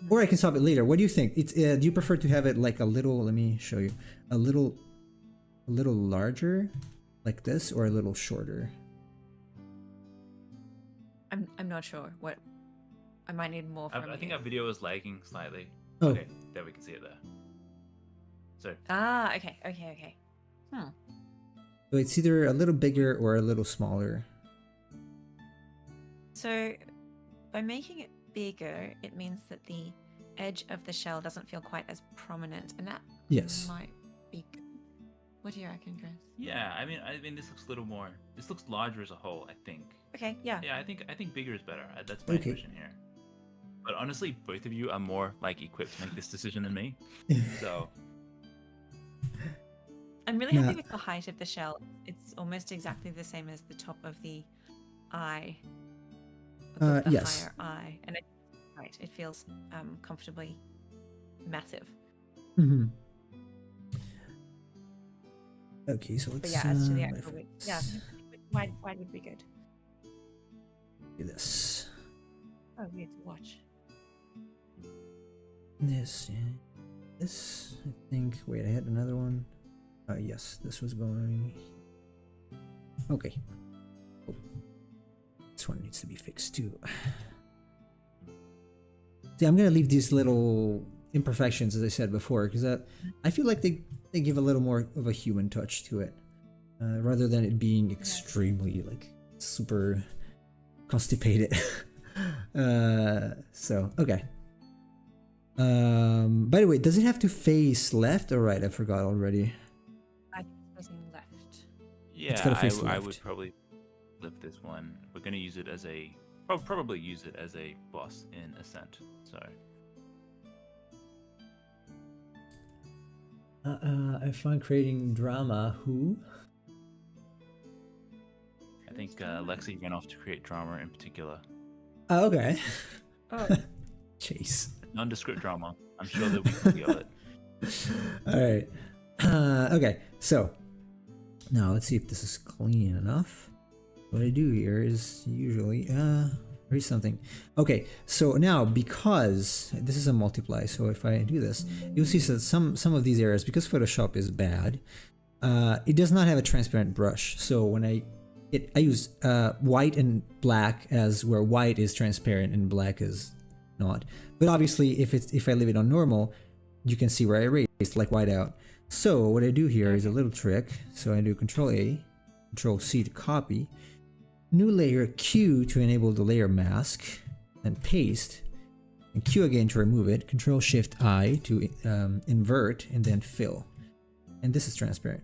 Or I can stop it later. What do you think? It's do you prefer to have it like a little? Let me show you. A little larger, like this, or a little shorter? I'm not sure. What I might need more from I think our video is lagging slightly. Oh. Okay, there we can see it there. So. Okay. So it's either a little bigger or a little smaller. So by making it bigger, it means that the edge of the shell doesn't feel quite as prominent, and that might be good. What do you reckon, Chris? Yeah, I mean, this looks a little more. This looks larger as a whole, I think. Okay, yeah. Yeah, I think bigger is better. That's my intuition here. But honestly, both of you are more like equipped to make this decision than me. So. I'm really happy with the height of the shell. It's almost exactly the same as the top of the eye. The yes. higher eye, and it feels comfortably massive. Mm-hmm. Okay, so let's. But yeah, as to the actual wig, yeah, wide would be good. Do this. Oh, we have to watch. This. I think. Wait, I had another one. Yes, this was going. Okay. Oh. This one needs to be fixed too. See, I'm gonna leave these little imperfections, as I said before, because I feel like they give a little more of a human touch to it, rather than it being extremely like super constipated. So okay. By the way, does it have to face left or right? I forgot already. I think it's facing left. Yeah, I would probably flip this one. We're gonna use it as a probably use it as a boss in Ascent. So. I find creating drama. Who? I think Lexi ran off to create drama in particular. Oh, okay. Oh. Chase. Nondescript drama. I'm sure that we can feel it. All right. Okay. So now let's see if this is clean enough. What I do here is usually read something. Okay. So now because this is a multiply, so if I do this, you'll see that some of these areas, because Photoshop is bad, it does not have a transparent brush. So when I use white and black as where white is transparent and black is not. But obviously, if I leave it on normal, you can see where I erased, like white out. So what I do here is a little trick. So I do Control A, Control C to copy, new layer Q to enable the layer mask, and paste, and Q again to remove it. Control Shift I to invert, and then fill. And this is transparent.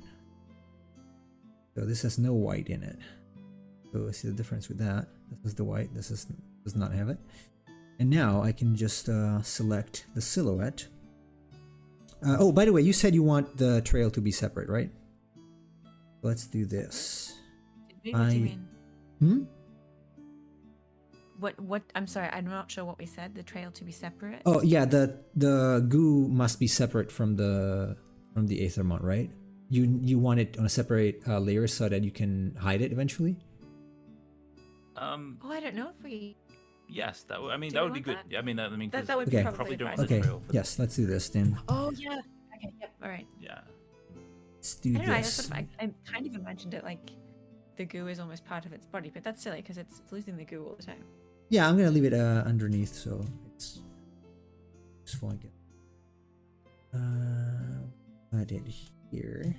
So this has no white in it. So I see the difference with that. This is the white. This does not have it. And now I can just select the silhouette. Oh, by the way, you said you want the trail to be separate, right? Let's do this. What do you mean? Hmm? What? I'm sorry, I'm not sure what we said. The trail to be separate. Oh yeah, the goo must be separate from the Aethermon, right? You want it on a separate layer so that you can hide it eventually. Oh, I don't know if we. Yes, that would be good. That? I mean, that would be probably don't want okay. the trail. Yes, let's do this then. Oh yeah. Okay. Yep. All right. Yeah. Let's do I don't know. this. I kind of imagined it like the goo is almost part of its body, but that's silly because it's losing the goo all the time. Yeah, I'm gonna leave it underneath so it's useful again. Add it here.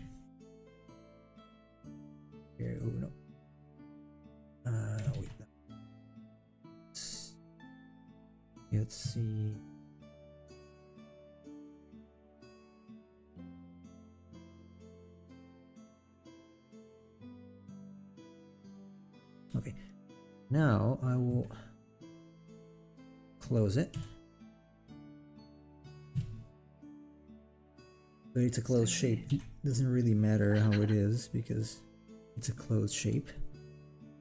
Here. Oh no. Wait. Let's see. Okay. Now I will close it. So it's a closed shape. Doesn't really matter how it is because it's a closed shape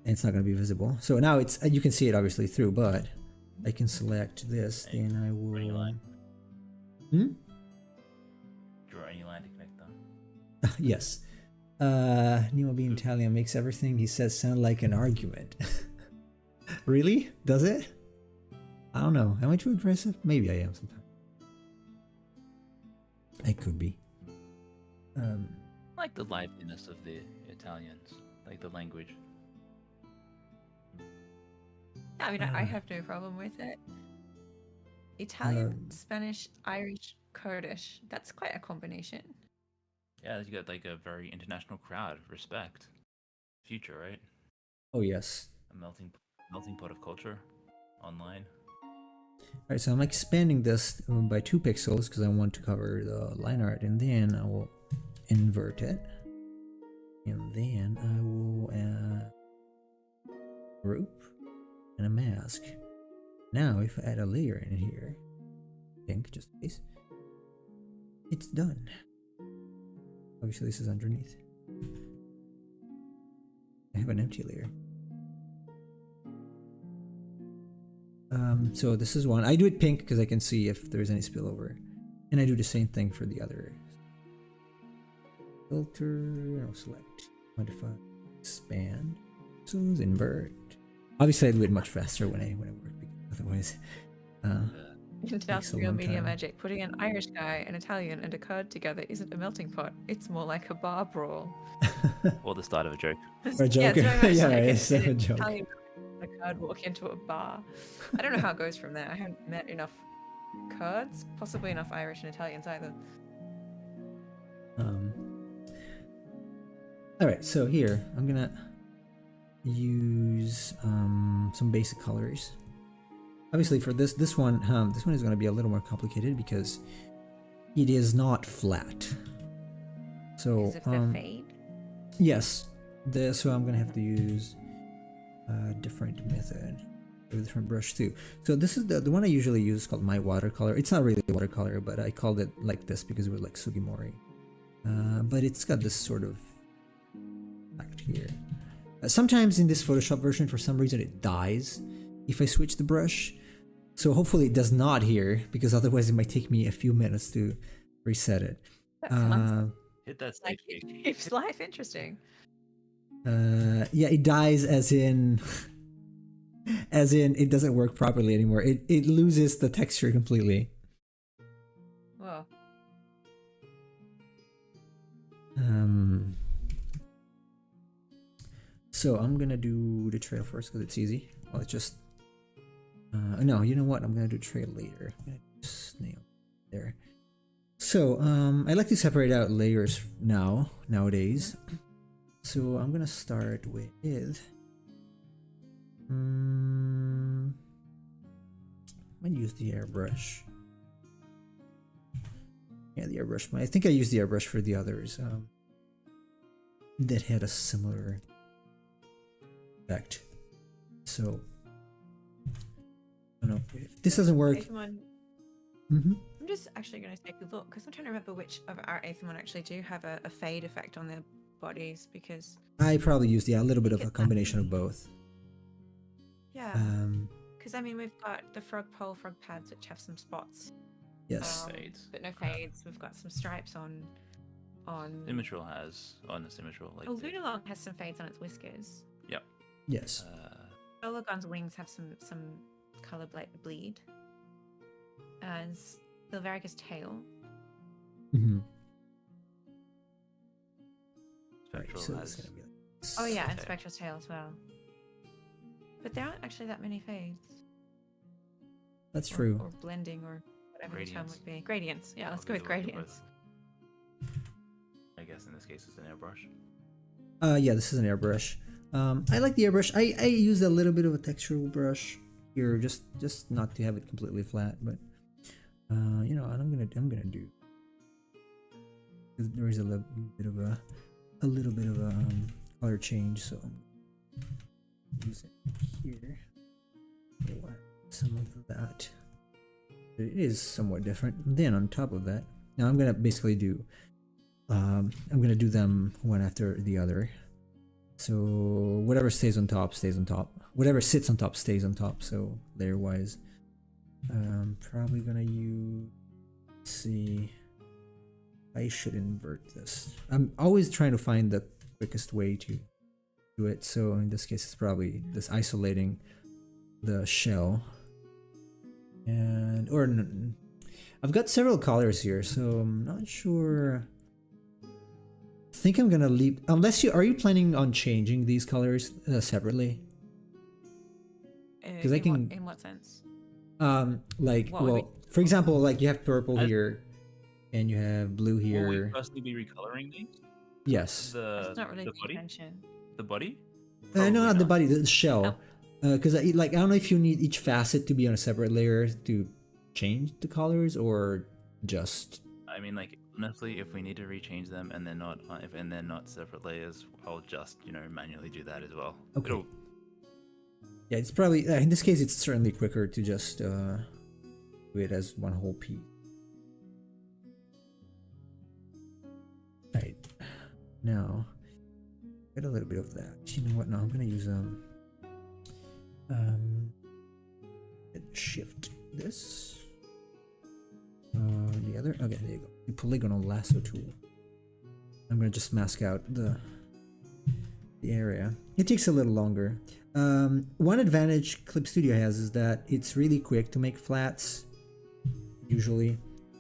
and it's not going to be visible. So now it's you can see it obviously through, but I can select this, then I will. Draw any line to connect them. Yes. Nemo being Italian makes everything he says sound like an argument. Really? Does it? I don't know. Am I too aggressive? Maybe I am sometimes. I could be. I like the liveliness of the Italians, like the language. I mean, I have no problem with it. Italian, Spanish, Irish, Kurdish. That's quite a combination. Yeah, you got like a very international crowd. Respect. Future, right? Oh, yes. A melting pot of culture online. Alright, so I'm expanding this by 2 pixels because I want to cover the line art, and then I will invert it. And then I will group and a mask. Now if I add a layer in here, pink just in case, it's done. Obviously this is underneath. I have an empty layer. So this is one. I do it pink because I can see if there's any spillover. And I do the same thing for the other. Filter, I'll select, modify, expand, choose, invert. Obviously I do it much faster when I work, because otherwise Industrial media magic. Putting an Irish guy, an Italian, and a curd together isn't a melting pot. It's more like a bar brawl. Or the start of a joke. Or a joke. Yeah, it's Yeah, like it's a joke. Italian a curd walk into a bar. I don't know how it goes from there. I haven't met enough Kurds, possibly enough Irish and Italians either. All right, so here I'm gonna use some basic colors. Obviously, for this one is gonna be a little more complicated because it is not flat. So Is it the fade? yes, so I'm gonna have to use a different method, a different brush too. So this is the one I usually use, called my watercolor. It's not really watercolor, but I called it like this because it was like Sugimori. But it's got this sort of effect here. Sometimes in this Photoshop version, for some reason, it dies if I switch the brush. So hopefully it does not here, because otherwise it might take me a few minutes to reset it. Hit that like save it keeps life interesting. Yeah, it dies as in it doesn't work properly anymore. It loses the texture completely. Whoa. So I'm gonna do the trail first because it's easy. Well, it's just no, you know what? I'm gonna do trail later. I'm gonna do snail there. So I like to separate out layers nowadays. So I'm gonna start with I might use the airbrush. Yeah, the airbrush. I think I used the airbrush for the others that had a similar effect. So I don't know if this doesn't work. I'm just actually going to take a look because I'm trying to remember which of our Aethermon actually do have a fade effect on their bodies, because I probably used a little bit of a combination of both. Yeah. Because I mean, we've got the frog pads which have some spots. Yes. Fades. But no fades. We've got some stripes on. Symmetral has on the Symmetral. Like Lunalong has some fades on its whiskers. Yep. Yes. Olagon's wings have some color bleed. And Silverica's tail. Spectral so has. gonna be like Oh yeah, and Spectral's tail as well. But there aren't actually that many fades. That's true. Or blending, or whatever the term Gradients. would be. Gradients. Yeah, let's go I'll with do a little bit gradients. I guess in this case it's an airbrush. Yeah, this is an airbrush. I like the airbrush. I use a little bit of a textural brush here, just not to have it completely flat, but you know, and I'm gonna do. There is a little bit of a color change, so I'm gonna use it here. Some of that. It is somewhat different. Then on top of that, now I'm gonna basically do. I'm gonna do them one after the other. So whatever stays on top stays on top. Whatever sits on top stays on top. So layer wise, probably gonna use. Let's see. I should invert this. I'm always trying to find the quickest way to do it. So in this case, it's probably this isolating the shell. And I've got several colors here, so I'm not sure. I think I'm gonna leave. Are you planning on changing these colors separately? Because I can. In what sense? Like, well, for example, like you have purple here, and you have blue here. Will we personally be recoloring these? Yes. That's not really the the body. intention. The body? No, not the not. body, the shell. Because I don't know if you need each facet to be on a separate layer to change the colors, or just. I mean, like honestly, if we need to rechange them and they're not separate layers, I'll just manually do that as well. Okay. Yeah, it's probably in this case it's certainly quicker to just do it as one whole piece. Right. Now, get a little bit of that. You know what? No, I'm gonna use shift this. Yeah, together. Okay, there you go. The polygonal lasso tool. I'm gonna just mask out the area. It takes a little longer. One advantage Clip Studio has is that it's really quick to make flats, usually,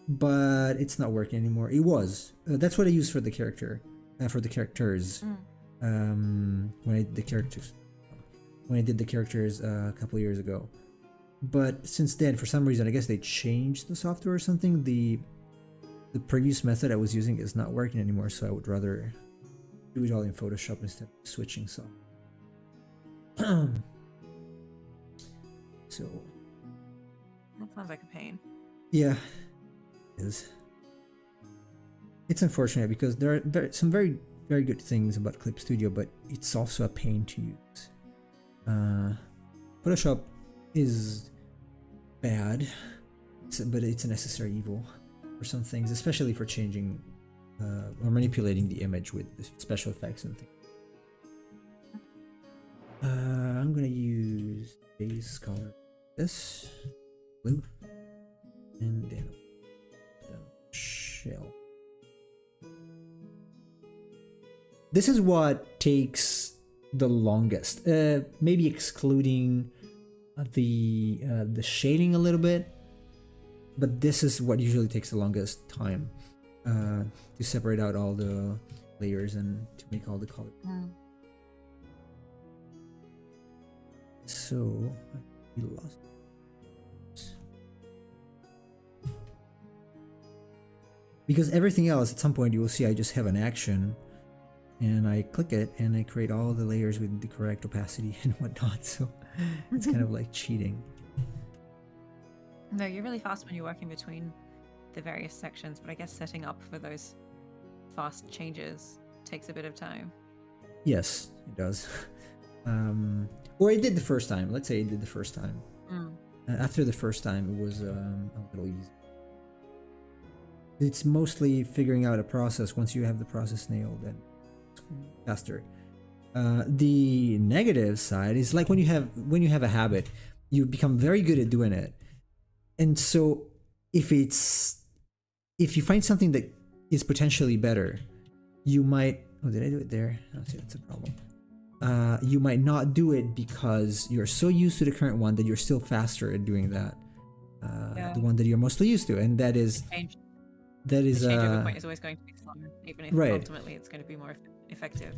but it's not working anymore. It was. That's what I used for the character, for the characters. When I did the characters a couple of years ago. But since then, for some reason, I guess they changed the software or something. The previous method I was using is not working anymore, so I would rather do it all in Photoshop instead of switching so. So that sounds like a pain. Yeah, it is. It's unfortunate because there are some very good things about Clip Studio, but it's also a pain to use. Photoshop is bad, but it's a necessary evil for some things, especially for changing or manipulating the image with the special effects and things. I'm gonna use base color this blue and then the shell. This is what takes the longest, maybe excluding the shading a little bit, but this is what usually takes the longest time to separate out all the layers and to make all the color. So I lost. Because everything else, at some point you will see I just have an action and I click it and I create all the layers with the correct opacity and whatnot, so it's kind of like cheating. No, you're really fast when you're working between the various sections, but I guess setting up for those fast changes takes a bit of time. Yes, it does. Or it did the first time. Let's say it did the first time. After the first time, it was a little easy. It's mostly figuring out a process. Once you have the process nailed, then it's faster. The negative side is like when you have a habit, you become very good at doing it, and so if you find something that is potentially better, you might. Oh, did I do it there? Oh, see, that's a problem. You might not do it because you're so used to the current one that you're still faster at doing that. The one that you're mostly used to, and that is the changeover point is always going to be slower, even if ultimately it's going to be more effective.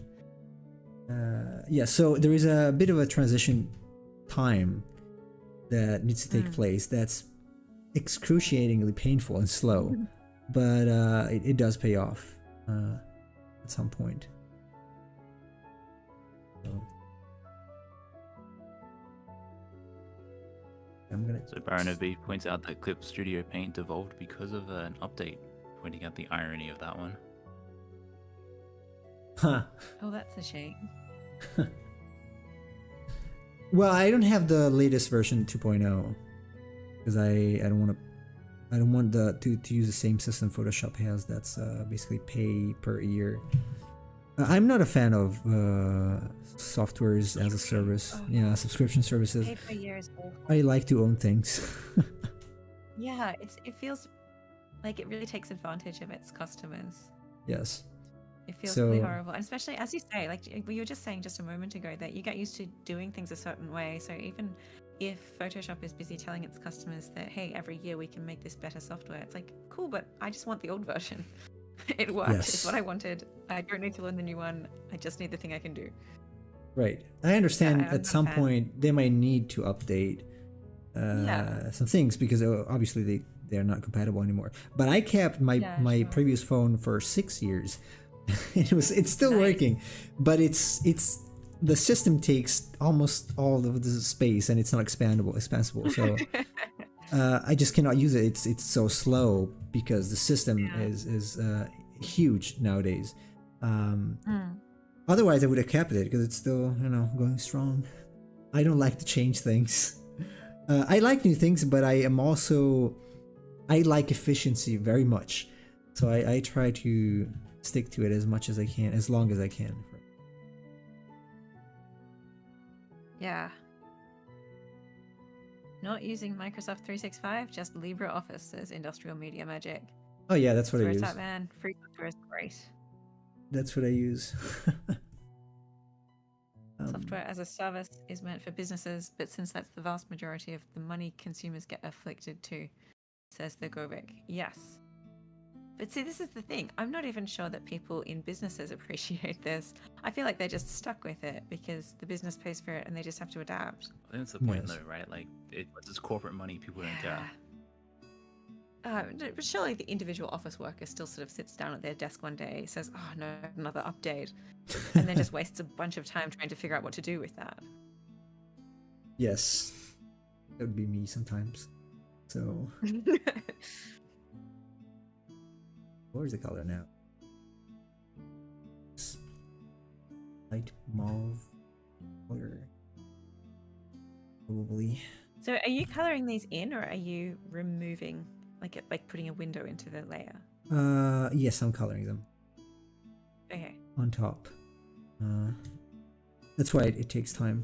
Yeah, so there is a bit of a transition time that needs to take place. That's excruciatingly painful and slow, but it does pay off at some point. So Baron OB points out that Clip Studio Paint devolved because of an update, pointing out the irony of that one. Huh. Oh, that's a shame. Well, I don't have the latest version 2.0 because I don't want to use the same system Photoshop has. That's basically pay per year. I'm not a fan of softwares as a service. Yeah, subscription services. Pay per year is awful. I like to own things. Yeah, it feels like it really takes advantage of its customers. Yes. It feels really horrible, and especially as you say, like you were just saying just a moment ago, that you get used to doing things a certain way. So even if Photoshop is busy telling its customers that, hey, every year we can make this better software, it's like, cool, but I just want the old version. It worked. Yes. It's what I wanted. I don't need to learn the new one. I just need the thing I can do. Right. I understand at some point they might need to update some things because obviously they are not compatible anymore. But I kept my previous phone for 6 years. It's still working, but it's the system takes almost all of the space and it's not expansible. So I just cannot use it. It's so slow because the system is huge nowadays. Otherwise, I would have kept it because it's still going strong. I don't like to change things. I like new things, but I like efficiency very much. So I try to stick to it as much as I can, as long as I can. Yeah. Not using Microsoft 365, just LibreOffice, says Industrial Media Magic. Oh yeah, that's what I use. Where's that, man? Free software is great. That's what I use. Software as a service is meant for businesses, but since that's the vast majority of the money consumers get afflicted to, says the Govik. Yes. But see, this is the thing. I'm not even sure that people in businesses appreciate this. I feel like they're just stuck with it because the business pays for it and they just have to adapt. I think that's the point, Yes. though, right? Like, it's corporate money. People don't care. But surely the individual office worker still sort of sits down at their desk one day, says, "Oh no, another update," and then just wastes a bunch of time trying to figure out what to do with that. Yes, that would be me sometimes. So, where's the color now? Light mauve color, probably. So, are you coloring these in, or are you removing, like putting a window into the layer? Yes, I'm coloring them. Okay. On top. That's why it takes time.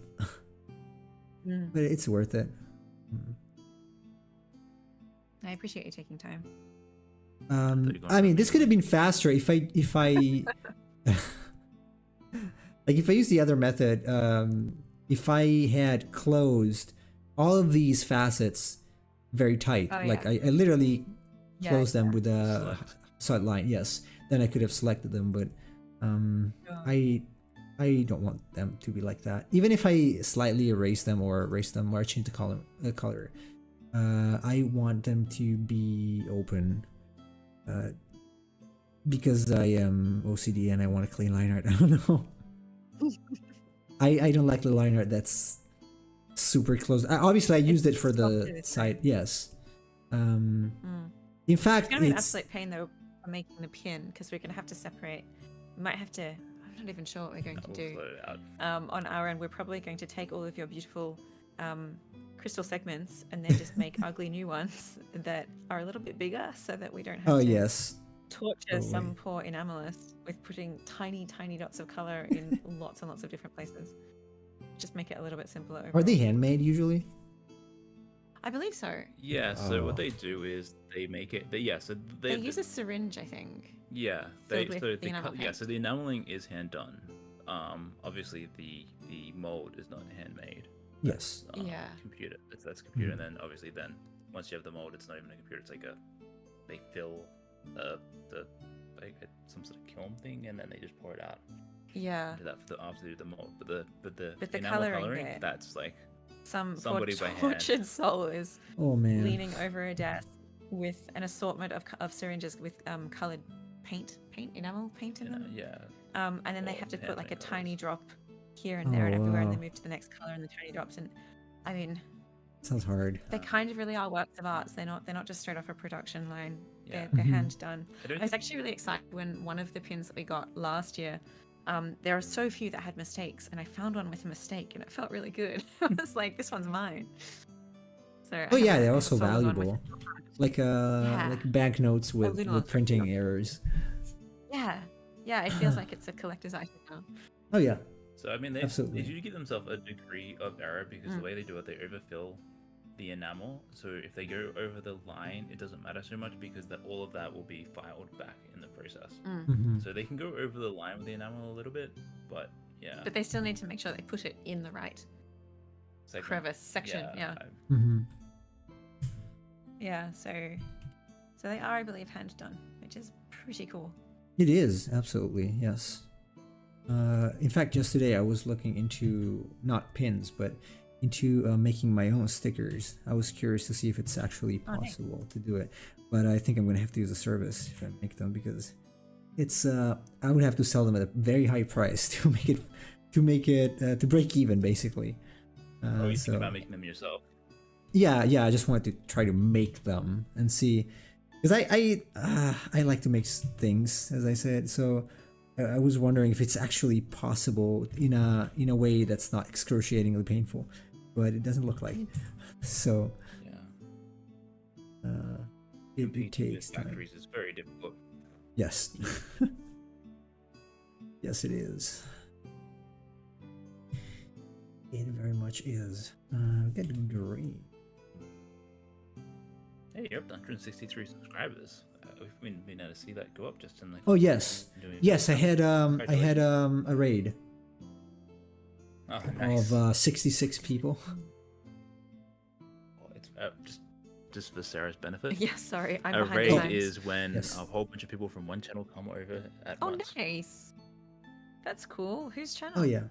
But it's worth it. I appreciate you taking time. I mean, this could have been faster if I like if I used the other method. If I had closed all of these facets very tight, like I literally closed them with a solid line. Yes, then I could have selected them, but I don't want them to be like that. Even if I slightly erase them or change the color, I want them to be open. Because I am OCD and I want a clean line art. I don't know. I don't like the line art that's super close. Obviously, I used it for the side. Yes. In fact, it's gonna be an absolute pain though for making the pin because we're gonna have to separate. We might have to. I'm not even sure what we're going to do. On our end, we're probably going to take all of your beautiful crystal segments and then just make ugly new ones that are a little bit bigger so that we don't have to torture some poor enamelist with putting tiny dots of color in lots and lots of different places. Just make it a little bit simpler overall. Are they handmade usually? I believe so. Yeah, so what they do is they make it. They use a syringe, I think. Yeah, so the enameling is hand done. Obviously the mold is not handmade. Yes. Computer. That's computer, and then obviously once you have the mold, it's not even a computer. It's like they fill some sort of kiln thing, and then they just pour it out. Yeah. Do that after they do the mold, but the coloring bit, that's like somebody poor tortured soul is leaning over a desk with an assortment of syringes with colored enamel paint in them. Yeah. And then they have to put like a tiny drop here and there and everywhere, and then move to the next color and the tiny drops. And I mean, sounds hard. They kind of really are works of arts. They're not just straight off a production line. They're hand done. I was actually really excited when one of the pins that we got last year. There are so few that had mistakes, and I found one with a mistake, and it felt really good. I was like, "This one's mine." So. Oh yeah, they're also valuable. Like banknotes with printing errors. Yeah, it feels like it's a collector's item now. Oh yeah. So I mean, they usually give themselves a degree of error because the way they do it, they overfill the enamel. So if they go over the line, it doesn't matter so much because all of that will be filed back in the process. So they can go over the line with the enamel a little bit, but yeah. But they still need to make sure they put it in the right crevice section. Yeah. Yeah. So they are, I believe, hand done, which is pretty cool. It is, absolutely, yes. In fact, just today I was looking into not pins, but into making my own stickers. I was curious to see if it's actually possible to do it, but I think I'm gonna have to use a service if I make them because it's I would have to sell them at a very high price to make it to break even basically. You think about making them yourself? Yeah. I just wanted to try to make them and see, because I like to make things, as I said. So I was wondering if it's actually possible in a way that's not excruciatingly painful, but it doesn't look like. So it takes time. Factories is very difficult. Yes. Yes, it is. It very much is. We got green. Hey, you're up to 163 subscribers. we've been able to see that go up just in like. Oh yes, yes. I had a raid nice. of 66 people. Well, it's just for Sarah's benefit. Yeah, sorry, I'm A behind raid the times. is when Yes. a whole bunch of people from one channel come over at Oh, once. nice. That's cool. Whose channel? Oh yeah.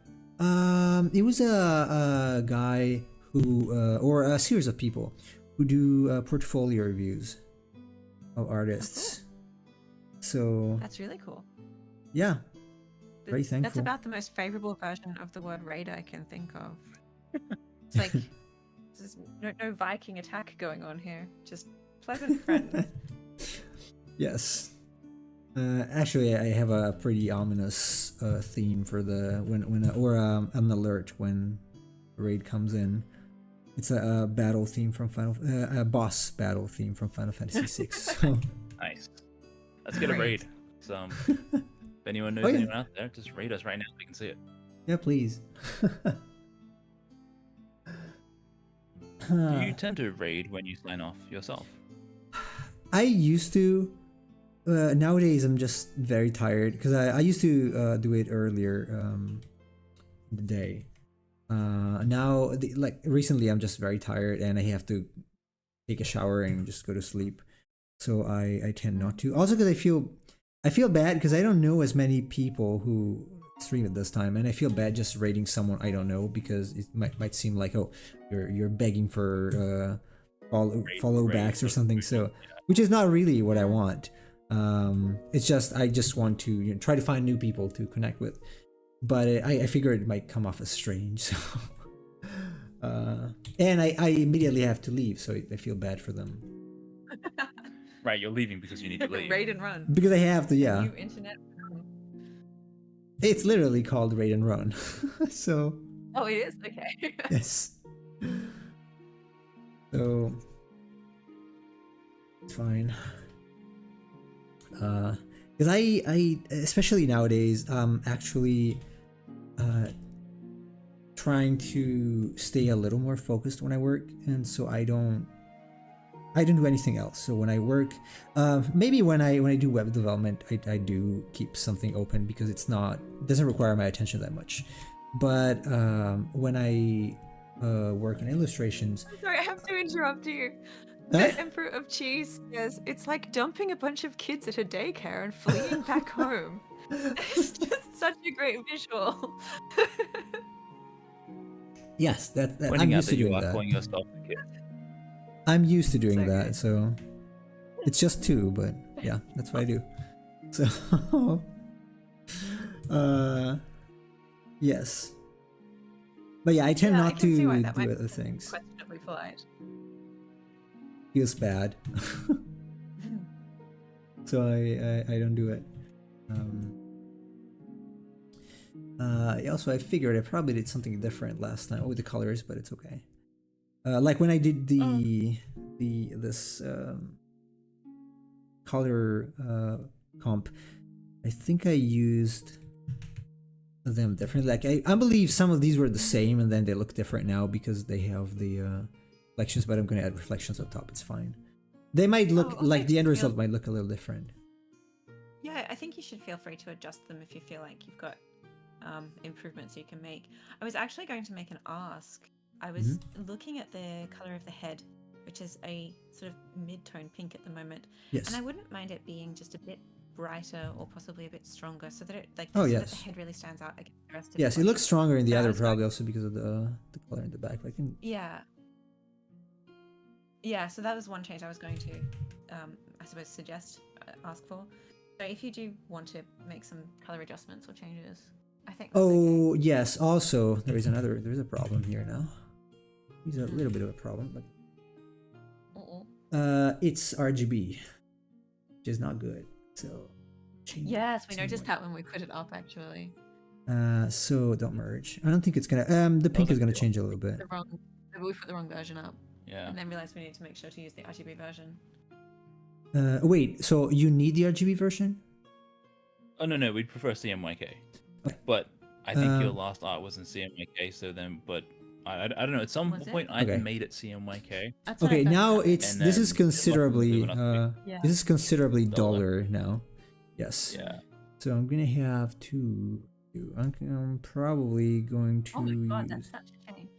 It was a guy who, or a series of people who do portfolio reviews of artists. So That's really cool. yeah, very thankful. That's about the most favorable version of the word raid I can think of. It's like there's no Viking attack going on here. Just pleasant friends. Yes. Actually, I have a pretty ominous theme for the an alert when a raid comes in. It's a battle theme from a boss battle theme from Final Fantasy VI. So. Nice. Let's get a raid. So, if anyone knows anyone out there, just raid us right now so we can see it. Yeah, please. Do you tend to raid when you sign off yourself? I used to. Nowadays, I'm just very tired because I used to do it earlier in the day. Now, like recently, I'm just very tired and I have to take a shower and just go to sleep. So I tend not to. Also, because I feel bad because I don't know as many people who stream at this time, and I feel bad just rating someone I don't know because it might seem like, oh, you're begging for follow backs or something. So, which is not really what I want. It's just I just want to try to find new people to connect with, but I figure it might come off as strange. So, and I immediately have to leave, so I feel bad for them. Right, you're leaving because you need to leave. Raid and run. Because I have to, yeah. New internet. It's literally called raid and run. So. Oh, it is? Okay. Yes. So. It's fine. Because I especially nowadays actually trying to stay a little more focused when I work, and so I don't do anything else. So when I work, maybe when I do web development, I do keep something open because it doesn't require my attention that much. But when I work in illustrations, I'm sorry, I have to interrupt you. The Emperor of Cheese says it's like dumping a bunch of kids at a daycare and fleeing back home. It's just such a great visual. Yes, that I'm Pointing out used to that you doing are that. calling yourself a kid. I'm used to doing So that, good. so it's just 2, but yeah, that's what I do. So, yes, but yeah, I tend Yeah, I not can see why to that do might other be things. questionably polite. Feels bad, so I don't do it. Also, I figured I probably did something different last time with the colors, but it's okay. Like when I did this color comp, I think I used them differently. Like I believe some of these were the same, and then they look different now because they have the reflections. But I'm going to add reflections on top. It's fine. They might look like the end result might look a little different. Yeah, I think you should feel free to adjust them if you feel like you've got improvements you can make. I was actually going to make an ask. I was looking at the color of the head, which is a sort of mid-tone pink at the moment. Yes. And I wouldn't mind it being just a bit brighter or possibly a bit stronger so that it that the head really stands out against the rest of Yes, the it body. looks stronger in the So I other was probably also because of the color in the back. But I can... Yeah, so that was one change I was going to, I suppose, ask for. So if you do want to make some color adjustments or changes, I think that's okay. Yes, also, there's a problem here now. There's a little bit of a problem, but it's RGB, which is not good. So yes, we noticed that when we put it up actually. So don't merge. I don't think it's gonna the pink is gonna change a little bit. We put the wrong version up. Yeah. And then realized we need to make sure to use the RGB version. Wait, so you need the RGB version? Oh no, we'd prefer CMYK. Okay. But I think your last art was in CMYK, so then I don't know. At some Was it? point, I Okay. made it CMYK. That's what I Okay, first now got. it's And this then is it wasn't considerably blue enough to Yeah. this is considerably Duller. duller now. Yes. Yeah. So I'm gonna have to. I'm probably going to Oh my god, use. that's such a change.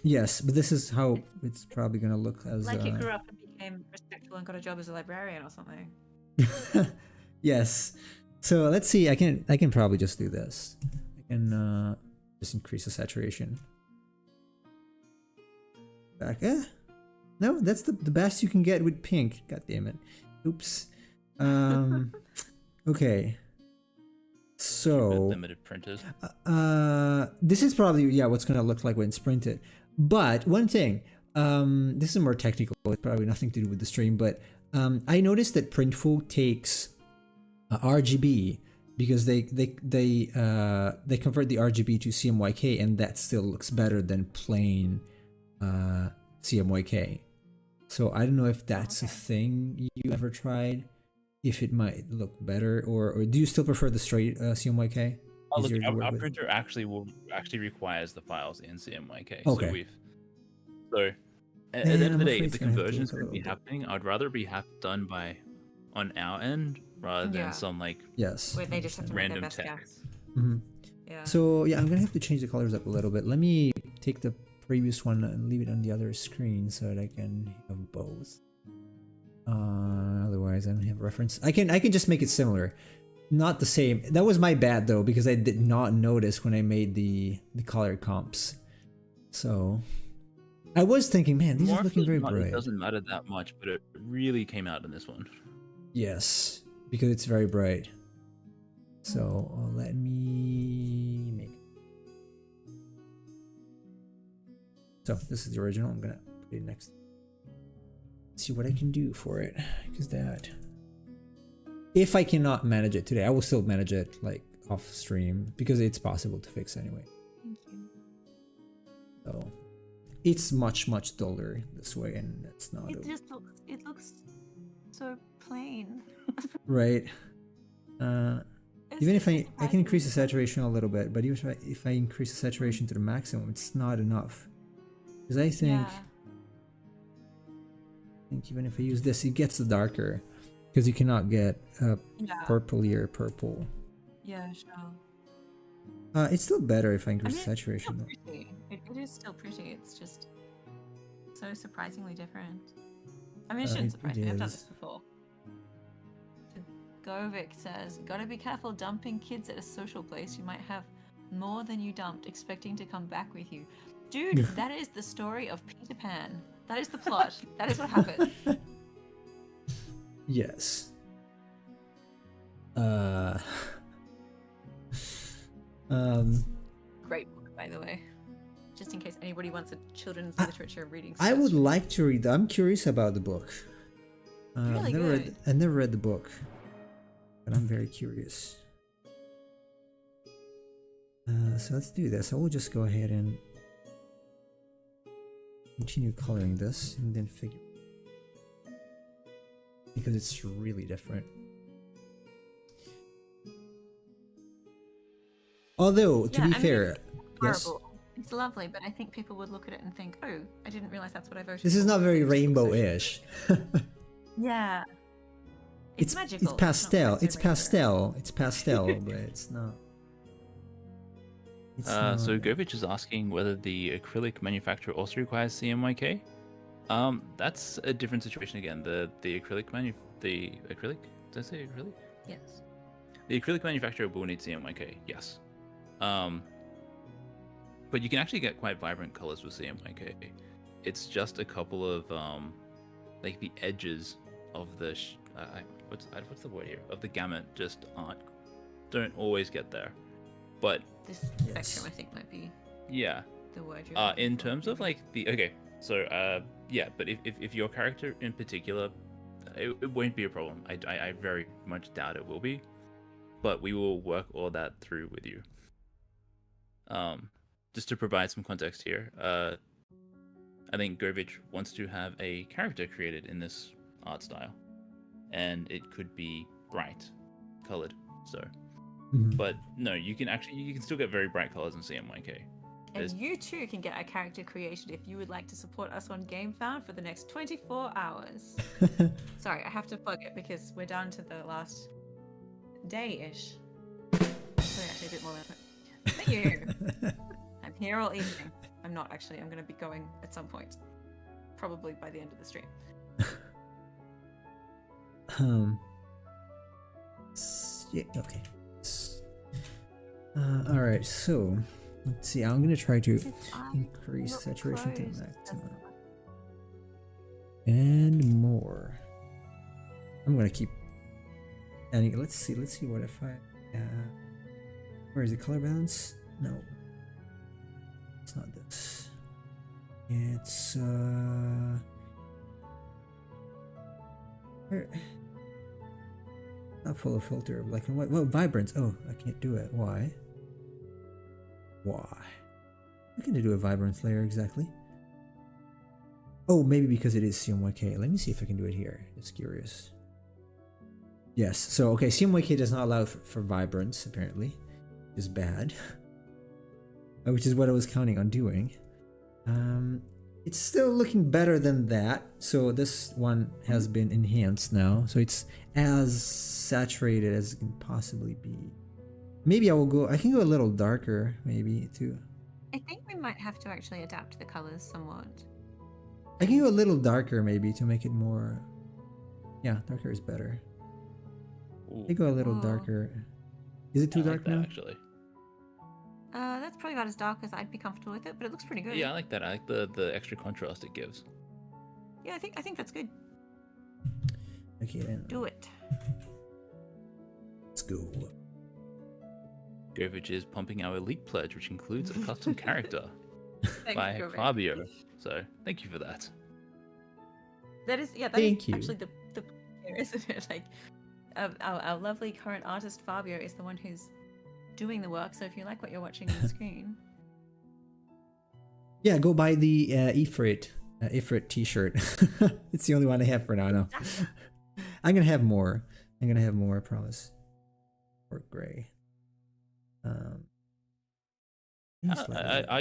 Yes, but this is how it's probably gonna look as. Like you grew up and became respectful and got a job as a librarian or something. Yes. So let's see. I can probably just do this. I can just increase the saturation. Back. No, that's the best you can get with pink. God damn it. Oops. Okay. So Limited printers. this is probably what's gonna look like when it's printed. But one thing, this is more technical. It's probably nothing to do with the stream, but I noticed that Printful takes RGB because they convert the RGB to CMYK, and that still looks better than plain CMYK. So I don't know if that's a thing you ever tried. If it might look better, or do you still prefer the straight CMYK? Oh, look, Easier to work our with? printer actually requires the files in CMYK. Okay. So at the Man, end of I'm the day, afraid if it's the gonna have to conversion is look a going to be little bit. happening, I'd rather be done on our end rather than Yeah. some like Yes. Where they just have to make their random best tech. guess. Mm-hmm. Yeah. So yeah, I'm gonna have to change the colors up a little bit. Let me take the previous one and leave it on the other screen so that I can have both. Otherwise, I don't have a reference. I can just make it similar, not the same. That was my bad though, because I did not notice when I made the color comps. So I was thinking, man, these are looking very It bright. doesn't matter that much, but it really came out in this one. Yes, because it's very bright. So let me make. So this is the original. I'm gonna put it next. See what I can do for it, because that. If I cannot manage it today, I will still manage it like off stream because it's possible to fix anyway. Thank you. So it's much duller this way, and that's not It looks so plain. right. Even if I can increase the saturation a little bit, but even if I increase the saturation to the maximum, it's not enough. Because I think even if I use this, it gets darker because you cannot get purplier purple. Yeah, sure. It's still better if I increase the saturation. It's still pretty. It is still pretty. It's just so surprisingly different. I mean, it shouldn't surprise me. I've done this before. Govik says, "Gotta be careful dumping kids at a social place. You might have more than you dumped, expecting to come back with you." Dude, that is the story of Peter Pan. That is the plot. That is what happened. Yes. Great book, by the way. Just in case anybody wants a children's literature reading. I would like to read. I'm curious about the book. Really good. I never read the book, but I'm very curious. So let's do this. I will just go ahead and continue coloring this and then figure, because it's really different. Although, to be fair, yes, it's lovely, but I think people would look at it and think, "Oh, I didn't realize that's what I voted." this is for." not very rainbow-ish. Yeah. It's magical. It's pastel. not It's quite so pastel. It's pastel, but it's not. So Govich is asking whether the acrylic manufacturer also requires CMYK. That's a different situation again. The acrylic the acrylic? Did I say acrylic? Yes. The acrylic manufacturer will need CMYK, yes. But you can actually get quite vibrant colors with CMYK. It's just a couple of like the edges of the what's the word here? Of the gamut just don't always get there. But This spectrum, I think, might be the word you're looking in for. terms of like the but if your character in particular, it won't be a problem. I very much doubt it will be, but we will work all that through with you. Just to provide some context here, I think Govich wants to have a character created in this art style, and it could be bright colored. So, but no, you can still get very bright colors in CMYK. And you too can get a character created if you would like to support us on GameFound for the next 24 hours. Sorry, I have to plug it because we're down to the last day-ish. So actually a bit more than Thank you. I'm here all evening. I'm not actually. I'm going to be going at some point. Probably by the end of the stream. Yeah, okay. Alright, so let's see. I'm gonna try to increase saturation to the maximum. And more. I'm gonna keep adding. Let's see what if I where is the color balance? No. It's not this. It's not full of filter, black and white. Well, vibrance. Oh, I can't do it. Why? I can do a vibrance layer exactly. Oh, maybe because it is CMYK. Let me see if I can do it here. Just curious. Yes. So okay, CMYK does not allow for vibrance apparently. It's bad. Which is what I was counting on doing. It's still looking better than that. So this one has been enhanced now. So it's as saturated as it can possibly be. Maybe I can go a little darker maybe too. I think we might have to actually adapt the colors somewhat. I can go a little darker maybe to make it more, yeah, darker is better. Ooh. I go a little darker. Is it too dark now? Actually. That's probably about as dark as I'd be comfortable with it, but it looks pretty good. Yeah, I like that. I like the extra contrast it gives. Yeah, I think that's good. Okay then. Do it. Let's go. Govich is pumping our elite pledge, which includes a custom character by you, Fabio. So thank you for that. That is Thank you. Actually the isn't it? Like our lovely current artist Fabio is the one who's doing the work. So if you like what you're watching on the screen, yeah, go buy the Ifrit t-shirt. It's the only one I have for now. No, I'm gonna have more. I promise. Or gray. Are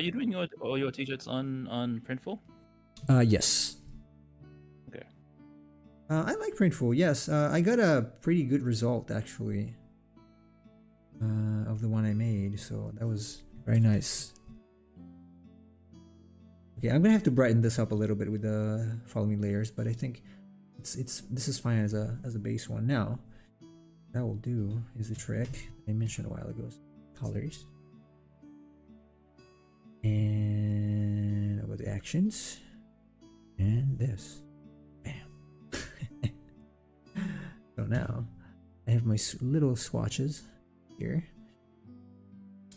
you doing all your t-shirts on Printful? Yes. Okay. I like Printful. Yes, I got a pretty good result actually. Of the one I made, so that was very nice. Okay, I'm gonna have to brighten this up a little bit with the following layers, but I think this is fine as a base one. Now, that will do is the trick I mentioned a while ago. Colors, and about the actions, and this, bam. So now I have my little swatches here,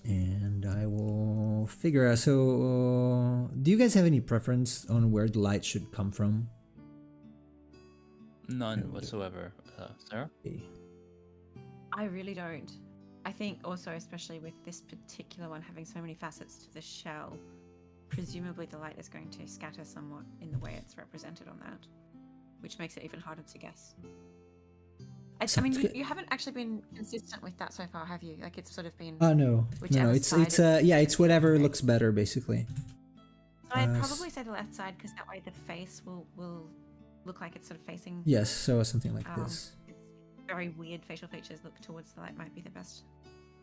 and I will figure out. So do you guys have any preference on where the light should come from? None whatsoever. Sarah? I really don't. I think also, especially with this particular one having so many facets to the shell, presumably the light is going to scatter somewhat in the way it's represented on that, which makes it even harder to guess. I mean, you haven't actually been consistent with that so far, have you? Like, it's sort of been. Oh no, it's whatever looks better, basically. So I'd probably say the left side because that way the face will look like it's sort of facing. Yes, so something like this. Very weird facial features look towards the light might be the best.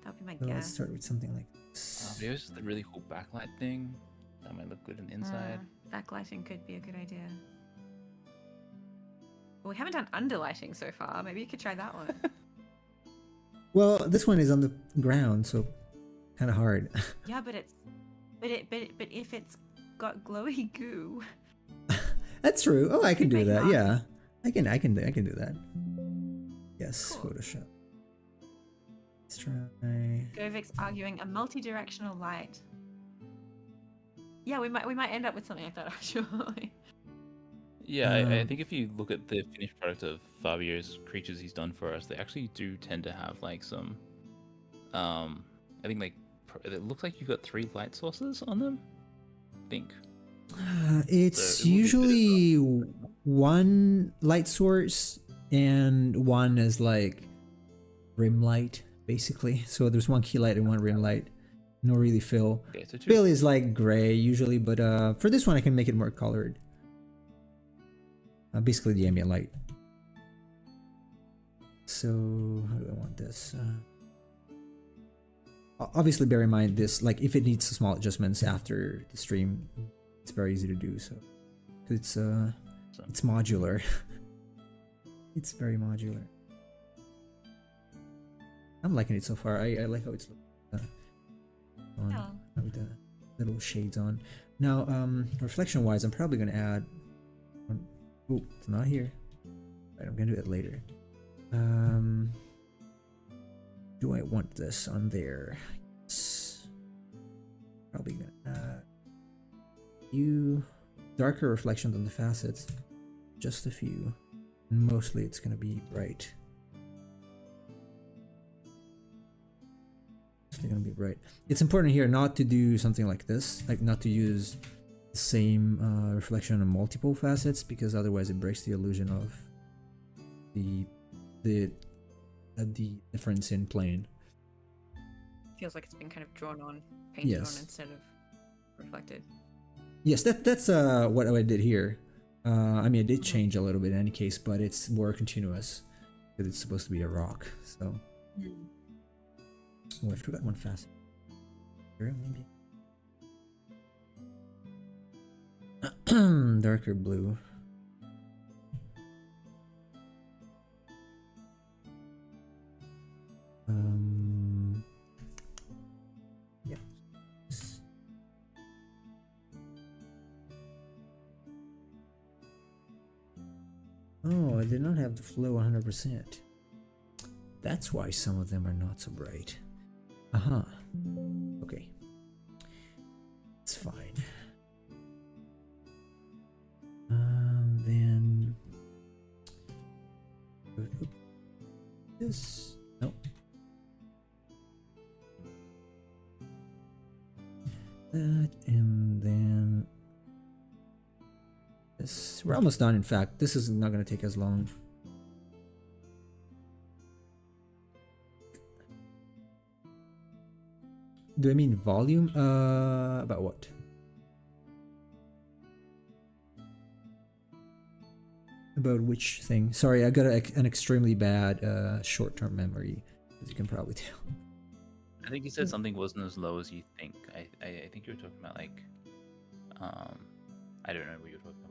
That would be my So guess. let's start with something like this. There's the really cool backlight thing. That might look good on the inside. Backlighting could be a good idea. Well, we haven't done underlighting so far. Maybe you could try that one. Well, this one is on the ground, so kind of hard. Yeah, but if it's got glowy goo. That's true. Oh, I can do that. Yeah, I can do that. Yes, cool. Photoshop. Let's try. Govic's arguing a multi-directional light. Yeah, we might end up with something like that actually. Yeah, I think if you look at the finished product of Fabio's creatures he's done for us, they actually do tend to have like some, I think like it looks like you've got 3 light sources on them. I think. It's usually one light source and one is like rim light, basically. So there's one key light and one rim light. No really fill. Okay, so Fill is like gray usually, but for this one I can make it more colored. Basically the ambient light. So how do I want this? Obviously bear in mind this, like if it needs small adjustments after the stream, it's very easy to do. So it's modular. It's very modular. I'm liking it so far. I like how it's with the little shades on. Now, reflection wise, I'm probably gonna add. Oh, it's not here. Right, I'm gonna do it later. Do I want this on there? Yes. Probably gonna add few darker reflections on the facets. Just a few. Mostly it's gonna be bright. Mostly gonna be bright. It's important here not to do something like this, like not to use the same reflection on multiple facets, because otherwise it breaks the illusion of the difference in plane. Feels like it's been kind of drawn on, painted Yes. on instead of reflected. Yes, that's what I did here. I mean, it did change a little bit in any case, but it's more continuous because it's supposed to be a rock. So, oh, I forgot one facet. Here, maybe darker blue. Yeah. Oh, I did not have the flow 100%. That's why some of them are not so bright. Okay. It's fine. Then this. Nope. That, and then this. We're almost done. In fact, this is not going to take as long. Do I mean volume? About what? About which thing? Sorry, I got an extremely bad short-term memory, as you can probably tell. I think you said something wasn't as low as you think. I think you were talking about like, I don't know what you were talking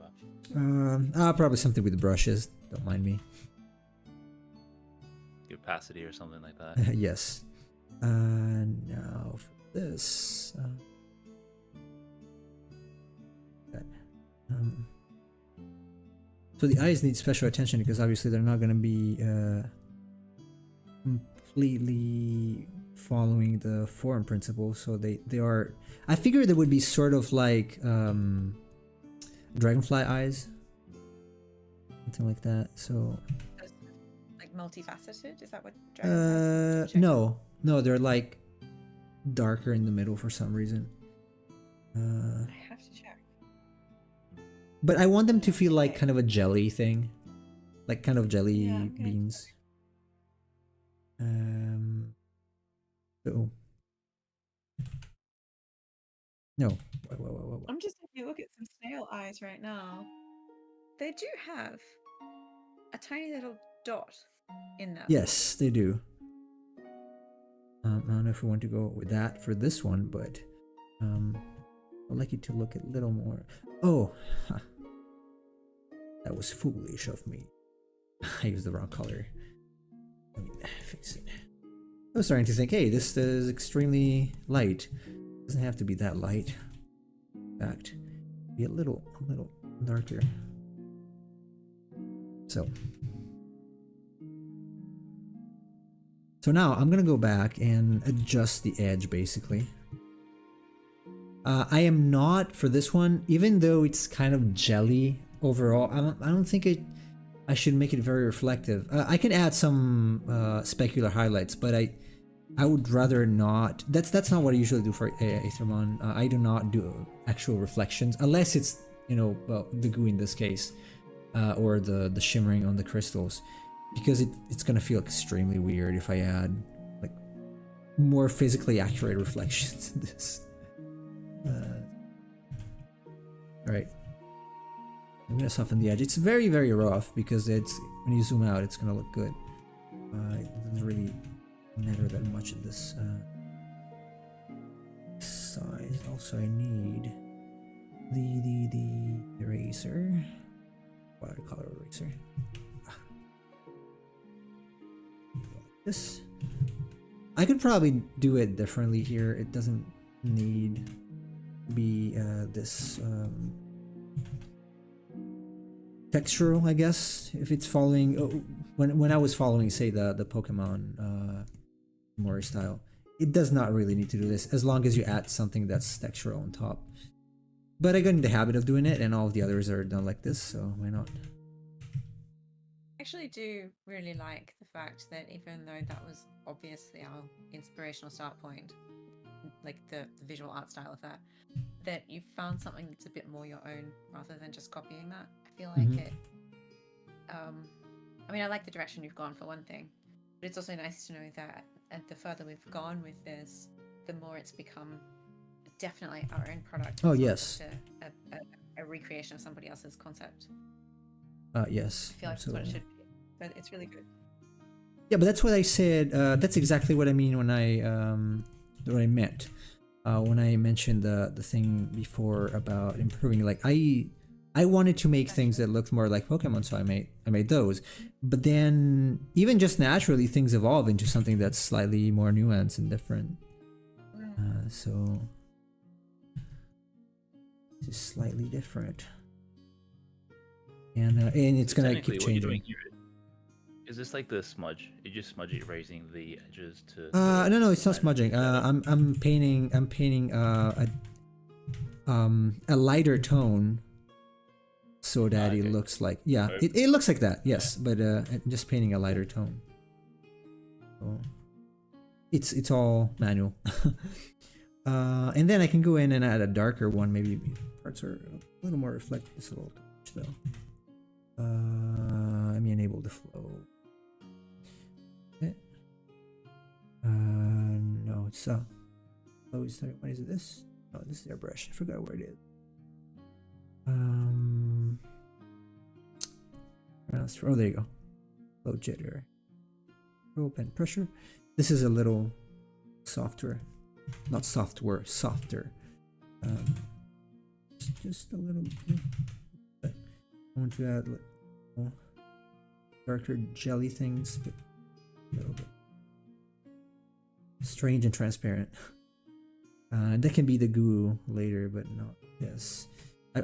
about. Probably something with the brushes. Don't mind me. The opacity or something like that. Yes. Now for this. So the eyes need special attention because obviously they're not going to be completely following the form principle. So they are. I figured they would be sort of like dragonfly eyes, something like that. So like multifaceted. Is that what dragonflies are? No, they're like darker in the middle for some reason. I have to check. But I want them to feel like kind of a jelly thing, like kind of jelly beans. So no. Whoa. I'm just taking a look at some snail eyes right now. They do have a tiny little dot in them. Yes, they do. I don't know if we want to go with that for this one, but I'd like you to look a little more. Oh, that was foolish of me. I used the wrong color. Let me fix it. I was starting to think, hey, this is extremely light. It doesn't have to be that light. In fact, be a little darker. So now I'm gonna go back and adjust the edge basically. I am not for this one, even though it's kind of jelly overall. I don't think I should make it very reflective. I can add some specular highlights, but I would rather not. That's not what I usually do for Aethermon. I do not do actual reflections unless it's well, the goo in this case, or the shimmering on the crystals, because it's gonna feel extremely weird if I add like more physically accurate reflections in this. Alright. I'm gonna soften the edge. It's very, very rough because it's when you zoom out, it's gonna look good. It doesn't really matter that much in this size. Also, I need the eraser, watercolor eraser. This. I could probably do it differently here. It doesn't need to be this textural, I guess. If it's following, when I was following, say the Pokemon Mori style, it does not really need to do this as long as you add something that's textural on top. But I got in the habit of doing it, and all of the others are done like this, so why not? I actually do really like the fact that even though that was obviously our inspirational start point, like the visual art style of that you found something that's a bit more your own rather than just copying that. I feel like it. I mean, I like the direction you've gone for one thing, but it's also nice to know that the further we've gone with this, the more it's become definitely our own product. Oh yes. A recreation of somebody else's concept. Yes. I feel like that's what it should be, but it's really good. Yeah, but that's what I said. That's exactly what I mean when what I meant when I mentioned the thing before about improving. Like I wanted to make things that looked more like Pokemon, so I made those. But then even just naturally, things evolve into something that's slightly more nuanced and different. So just slightly different. And it's gonna keep changing. What you're doing here, is this like the smudge? You just smudge it, raising the edges to. No, it's not smudging. I'm painting a lighter tone, so that it looks like it looks like that. Yes, but I'm just painting a lighter tone. So it's all manual. And then I can go in and add a darker one. Maybe parts are a little more reflective. It's a little too much though. Let me enable the flow. Okay. No, it's oh, is there, what is this? Oh, this is airbrush. I forgot where it is. Oh, there you go. Low jitter. Rope and pressure. This is a little softer, not software, softer. Just a little bit. I want to add darker jelly things, but a little bit strange and transparent. That can be the goo later, but not this.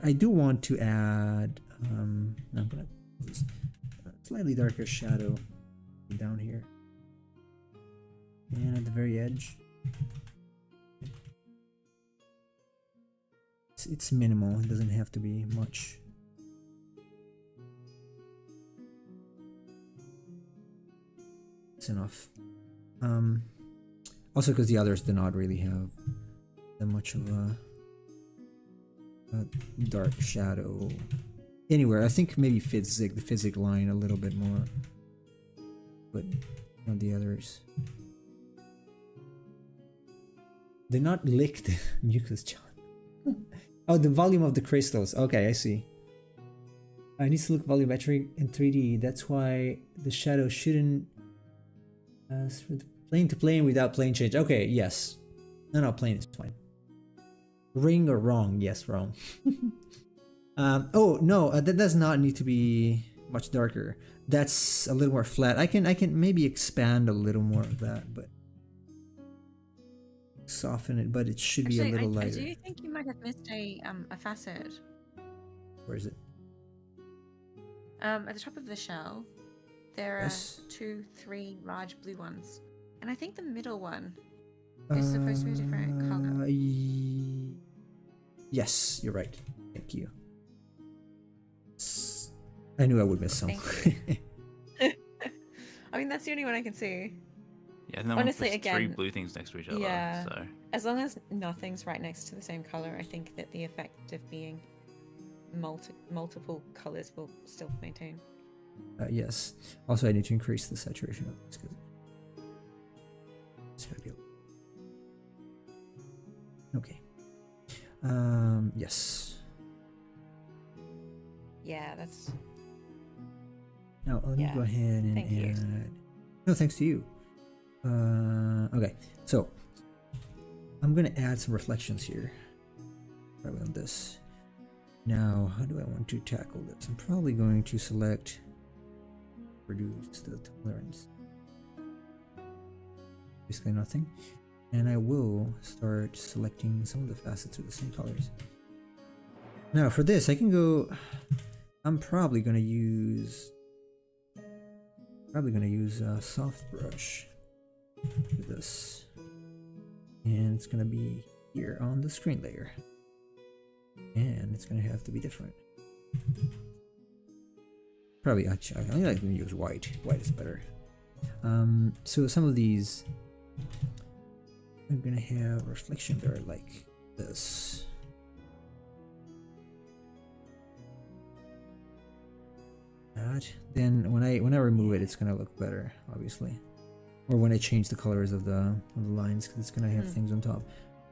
I do want to add I'm gonna use a slightly darker shadow down here and at the very edge. It's minimal. It doesn't have to be much. Enough. Also because the others do not really have that much of a dark shadow anywhere. I think maybe the physic line a little bit more, but not the others. They're not licked mucus, John. Oh, the volume of the crystals. Okay, I see. I need to look volumetric in 3D. That's why the shadow shouldn't plane to plane without plane change. Okay, yes. No, plane is fine. Ring or wrong? Yes, wrong. Oh no, that does not need to be much darker. That's a little more flat. I can maybe expand a little more of that, but soften it. But it should be a little lighter. I do think you might have missed a facet. Where is it? At the top of the shell. There are 2, 3 large blue ones. And I think the middle one is supposed to be a different color. Yes, you're right. Thank you. I knew I would miss some. I mean, that's the only one I can see. Yeah, and then honestly, again, 3 blue things next to each other. Yeah. So. As long as nothing's right next to the same color, I think that the effect of being multiple colors will still maintain. Yes. Also, I need to increase the saturation of this because it's gonna be Okay. Yes. Yeah, that's. Now let me go ahead and Thank you. add. No, thanks to you. Okay, so I'm gonna add some reflections here. Probably on this. Now, how do I want to tackle this? I'm probably going to select reduce the tolerance. Basically nothing. And I will start selecting some of the facets with the same colors. Now for this, I can go. I'm probably gonna use a soft brush with this, and it's gonna be here on the screen layer, and it's gonna have to be different. Probably actually, I like to use white. White is better. So some of these, I'm gonna have reflection that are like this. That. Then when I remove it, it's gonna look better, obviously. Or when I change the colors of the lines, because it's gonna have things on top.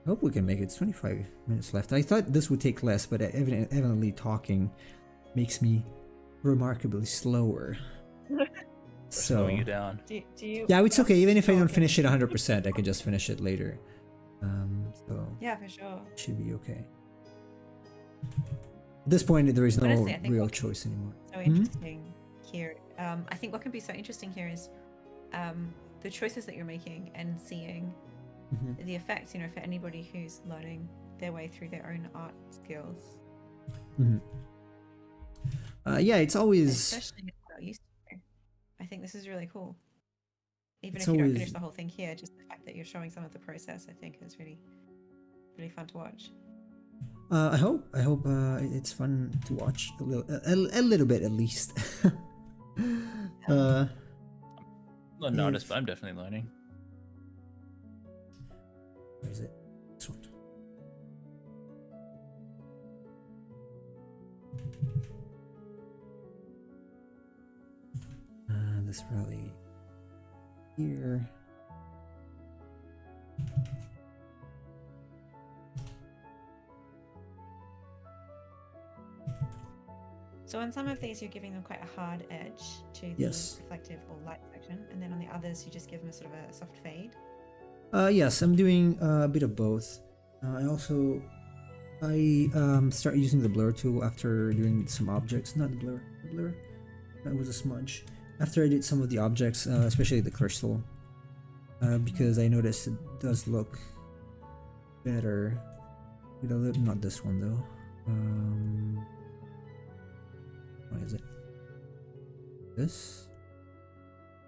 I hope we can make it. It's 25 minutes left. I thought this would take less, but evidently talking makes me remarkably slower. So slowing you down. Do you, yeah, it's okay. Even if I don't finish it 100%, I can just finish it later. So yeah, for sure. it should be okay. At this point, there is no Honestly, I think real choice anymore. So interesting here. I think what can be so interesting here is the choices that you're making and seeing the effects. You know, for anybody who's learning their way through their own art skills. Yeah, it's always. Especially if you're not used to. I think this is really cool. Even if you don't finish the whole thing here, just the fact that you're showing some of the process, I think, is really, really fun to watch. I hope it's fun to watch a little bit at least. Not an artist, but I'm definitely learning. Where is it? This one. This probably here. So on some of these, you're giving them quite a hard edge to the reflective or light section, and then on the others, you just give them a sort of a soft fade. Yes, I'm doing a bit of both. I start using the blur tool after doing some objects. Not the blur. That was a smudge. After I did some of the objects, especially the crystal, because I noticed it does look better with a little. Not this one though. What is it? This?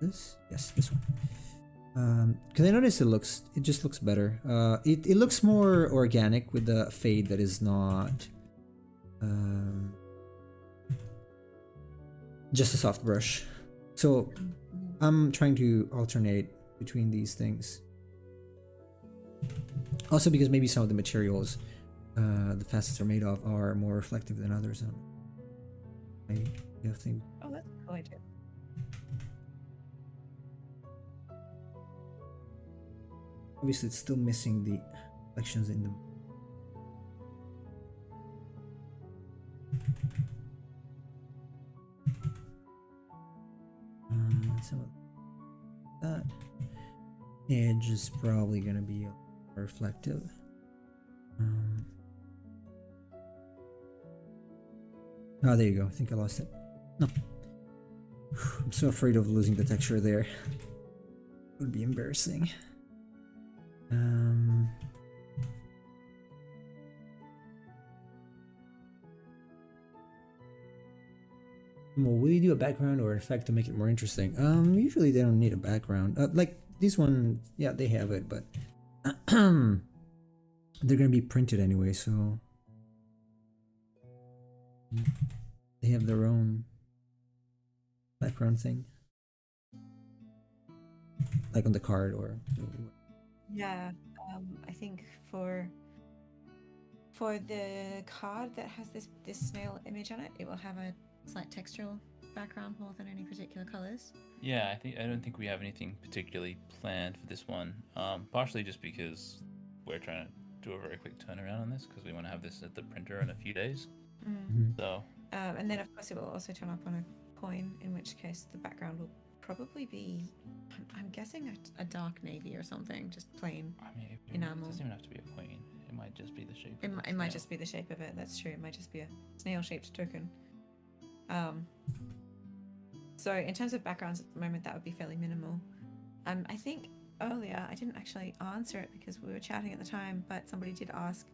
Yes, this one. Because I noticed it just looks better. It looks more organic with the fade that is not just a soft brush. So I'm trying to alternate between these things. Also because maybe some of the materials the facets are made of are more reflective than others. I think. Oh, that's a cool idea. Obviously, it's still missing the reflections in them. Some of that edge is probably going to be reflective. Oh, there you go. I think I lost it. No. I'm so afraid of losing the texture there. It would be embarrassing. Well, will you do a background or an effect to make it more interesting? Usually they don't need a background. Like these ones, yeah, they have it, but they're gonna be printed anyway, so they have their own background thing, like on the card or. Yeah, I think for the card that has this snail image on it, it will have a slight textural background more than any particular colors. Yeah, I don't think we have anything particularly planned for this one. Partially just because we're trying to do a very quick turnaround on this because we want to have this at the printer in a few days. So. And then of course it will also turn up on a coin, in which case the background will probably be, I'm guessing a dark navy or something, just plain enamel. It doesn't even have to be a queen. It might just be the shape. It might just be the shape of it. That's true. It might just be a snail-shaped token. So in terms of backgrounds at the moment, that would be fairly minimal. I think earlier I didn't actually answer it because we were chatting at the time, but somebody did ask,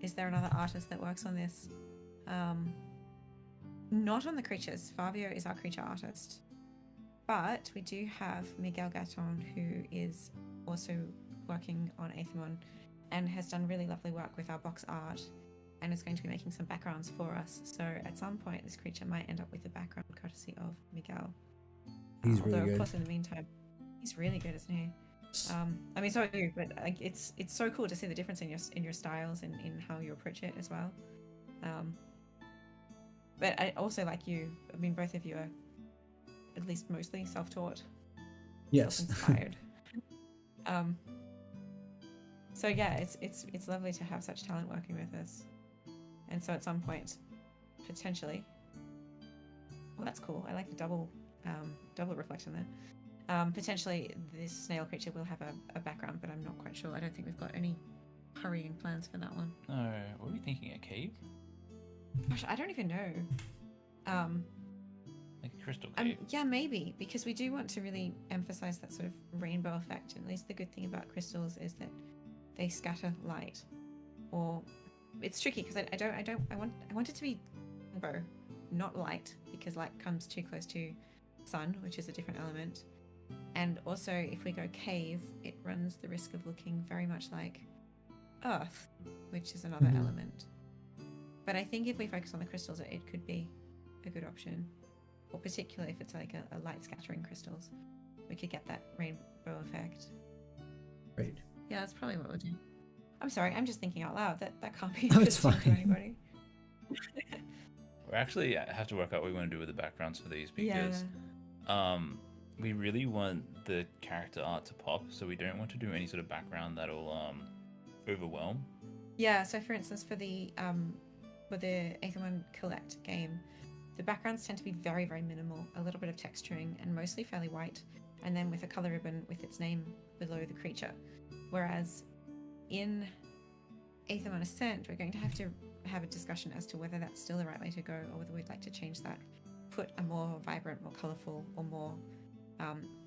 is there another artist that works on this? Not on the creatures. Fabio is our creature artist, but we do have Miguel Gaton, who is also working on Aethermon and has done really lovely work with our box art and is going to be making some backgrounds for us. So at some point this creature might end up with a background courtesy of Miguel. He's although really good. Of course in the meantime he's really good, isn't he? I mean, so are you, but it's so cool to see the difference in your styles and in how you approach it as well. But I also, like you, I mean, both of you are at least mostly self-taught. Yes. Self-inspired. So yeah, it's lovely to have such talent working with us. And so at some point, potentially, well, that's cool. I like the double reflection there. Potentially this snail creature will have a background, but I'm not quite sure. I don't think we've got any hurrying plans for that one. No, were we thinking a cave? Gosh, I don't even know. Like a crystal cave? Yeah, maybe, because we do want to really emphasize that sort of rainbow effect. And at least the good thing about crystals is that they scatter light. Or it's tricky because I want it to be rainbow, not light, because light comes too close to sun, which is a different element. And also, if we go cave, it runs the risk of looking very much like earth, which is another element. But I think if we focus on the crystals, it could be a good option. Or particularly if it's like a light scattering crystals, we could get that rainbow effect. Right. Yeah, that's probably what we'll do. I'm sorry, I'm just thinking out loud. That can't be Oh, it's interesting to fine. anybody. We actually have to work out what we want to do with the backgrounds for these because we really want the character art to pop, so we don't want to do any sort of background that'll overwhelm. Yeah, so for instance, for the Aethermon Collect game, the backgrounds tend to be very, very minimal, a little bit of texturing, and mostly fairly white, and then with a color ribbon with its name below the creature. Whereas in Aethermon Ascent, we're going to have a discussion as to whether that's still the right way to go, or whether we'd like to change that, put a more vibrant, more colorful, or more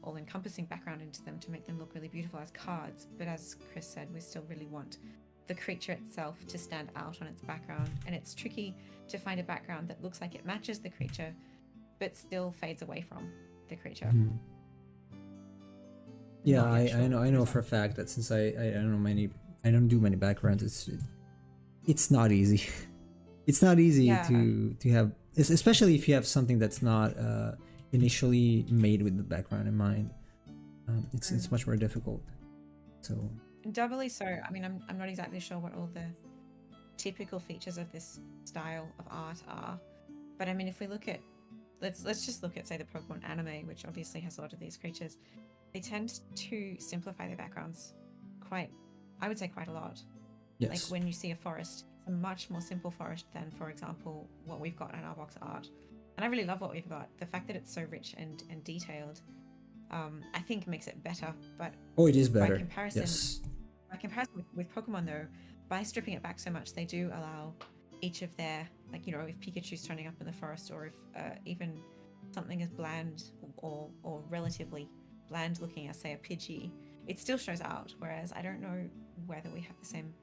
all-encompassing background into them to make them look really beautiful as cards. But as Chris said, we still really want the creature itself to stand out on its background, and it's tricky to find a background that looks like it matches the creature but still fades away from the creature. Yeah, I know for a fact that since I don't do many backgrounds, it's not easy. It's not easy to have, especially if you have something that's not initially made with the background in mind. It's much more difficult. So doubly so. I mean, I'm not exactly sure what all the typical features of this style of art are, but I mean, if we look at, let's just look at, say, the Pokemon anime, which obviously has a lot of these creatures. They tend to simplify their backgrounds quite a lot. yes. Like when you see a forest, it's a much more simple forest than, for example, what we've got in our box art. And I really love what we've got. The fact that it's so rich and detailed, I think makes it better. But it is better. By comparison, yes. by comparison with Pokemon, though, by stripping it back so much, they do allow each of their, like, you know, if Pikachu's turning up in the forest, or if even something as bland or relatively bland looking as, say, a Pidgey, it still shows out. Whereas I don't know whether we have the same.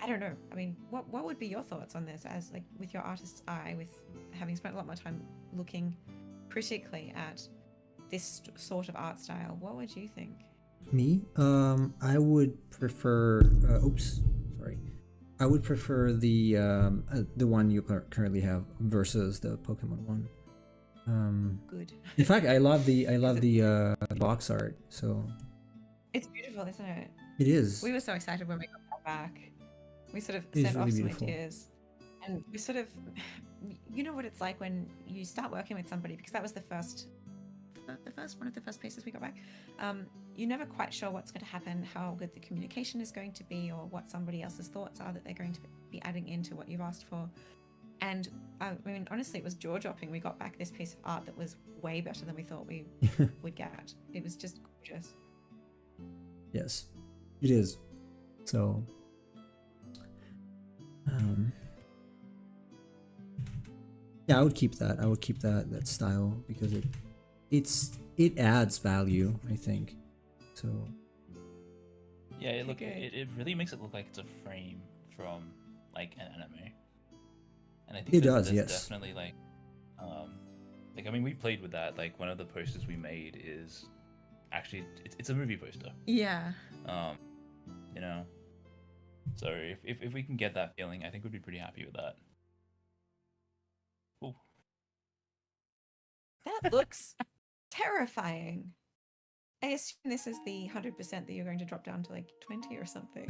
I don't know. I mean, what would be your thoughts on this, as like with your artist's eye, with having spent a lot more time looking critically at this sort of art style? What would you think? Me? I would prefer. I would prefer the one you currently have versus the Pokemon one. Good. In fact, I love the box art. So it's beautiful, isn't it? it is. We were so excited when we got that back. We sort of It is sent off really some beautiful. ideas, and we sort of, you know what it's like when you start working with somebody, because that was one of the first pieces we got back. you're never quite sure what's going to happen, how good the communication is going to be, or what somebody else's thoughts are that they're going to be adding into what you've asked for. And I mean, honestly, it was jaw-dropping. We got back this piece of art that was way better than we thought we would get. It was just gorgeous. Yes, it is. So, yeah, I would keep that. I would keep that style because it adds value, I think. So. Yeah, it really makes it look like it's a frame from like an anime. And I think it does, yes. Definitely like I mean, we played with that. Like one of the posters we made is actually it's a movie poster. Yeah. You know. So if we can get that feeling, I think we'd be pretty happy with that. Ooh. That looks terrifying. I assume this is the 100% that you're going to drop down to like 20 or something.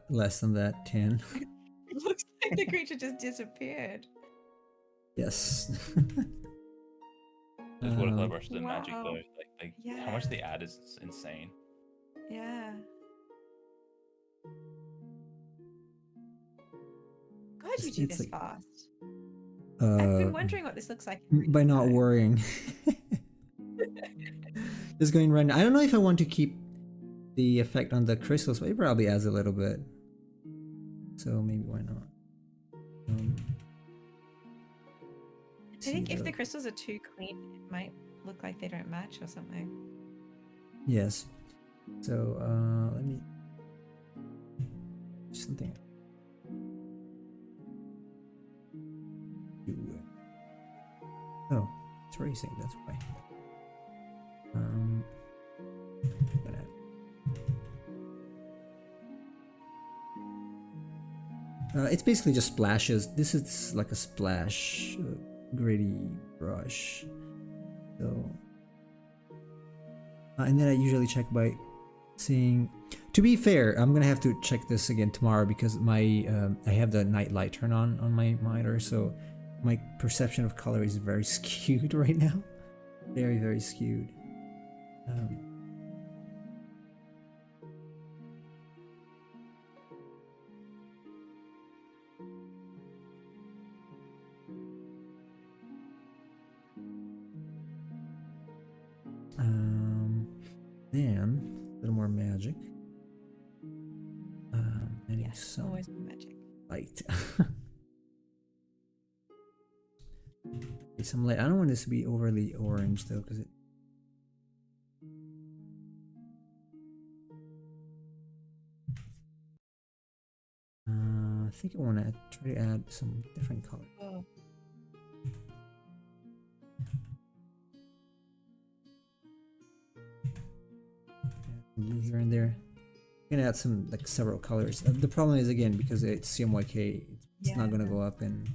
Less than that, 10. It looks like the creature just disappeared. Yes. Those watercolor brushes are magic wow. though. Like Yeah. How much they add is insane. Yeah. Glad you do this like, fast. I've been wondering what this looks like. By not worrying. Just going right now. I don't know if I want to keep the effect on the crystals, but it probably adds a little bit. So maybe why not? I think if the crystals are too clean, it might look like they don't match or something. Yes. So let me something. Oh, it's racing. That's why. It's basically just splashes. This is like a splash gritty brush. So, and then I usually check by seeing. To be fair, I'm gonna have to check this again tomorrow because my I have the night light turned on my monitor, so my perception of color is very skewed right now. Very, very skewed. Then a little more magic. Yes, always more magic. Light. Some light. I don't want this to be overly orange though, because it. I think I want to try to add some different color. Oh. Blue here and there. I'm gonna add some like several colors. The problem is again because it's CMYK, it's not gonna go up in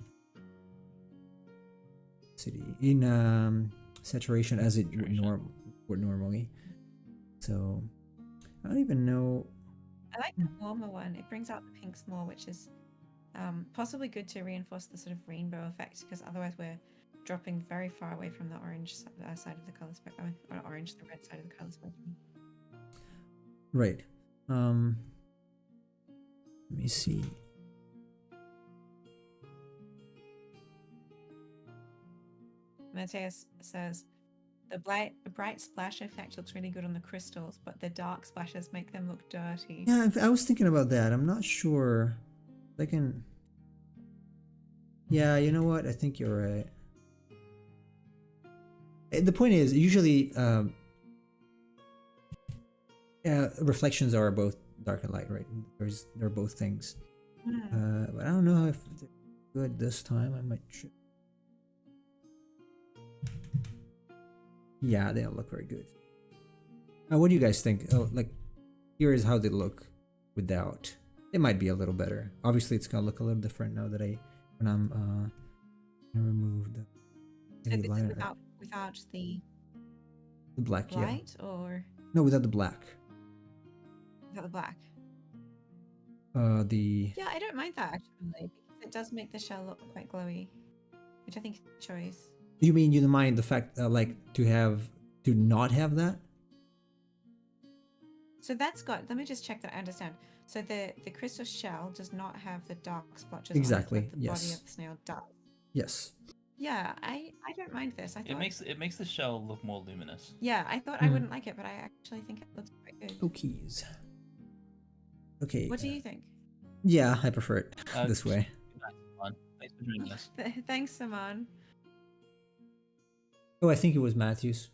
saturation as it would normally. So I don't even know. I like the warmer one. It brings out the pinks more, which is possibly good to reinforce the sort of rainbow effect, because otherwise we're dropping very far away from the orange side of the color spectrum, or orange, the red side of the color spectrum. Right. Let me see. Matthias says, the bright splash effect looks really good on the crystals, but the dark splashes make them look dirty. Yeah, I was thinking about that. I'm not sure. I can. Yeah, you know what? I think you're right. The point is, usually, reflections are both dark and light, right? They're both things. But I don't know if they're good this time. I might. Yeah, they don't look very good. What do you guys think? Oh, like, here is how they look without. It might be a little better. Obviously, it's gonna look a little different now that when I'm gonna remove the. So this is without the black, light, yeah. Or no, without the black. Without the black. Yeah, I don't mind that actually, because it does make the shell look quite glowy, which I think is a choice. You mean you don't mind the fact like to not have that? So that's got. Let me just check that I understand. So the crystal shell does not have the dark splotches Exactly. on it, but the Yes. body of the snail does. Yes. Yeah, I don't mind this. I thought it makes the shell look more luminous. Yeah, I thought I wouldn't like it, but I actually think it looks quite good. Cookies. Okay. What do you think? Yeah, I prefer it this way. Thanks for joining us. Thanks, Saman. Oh, I think it was Matthews.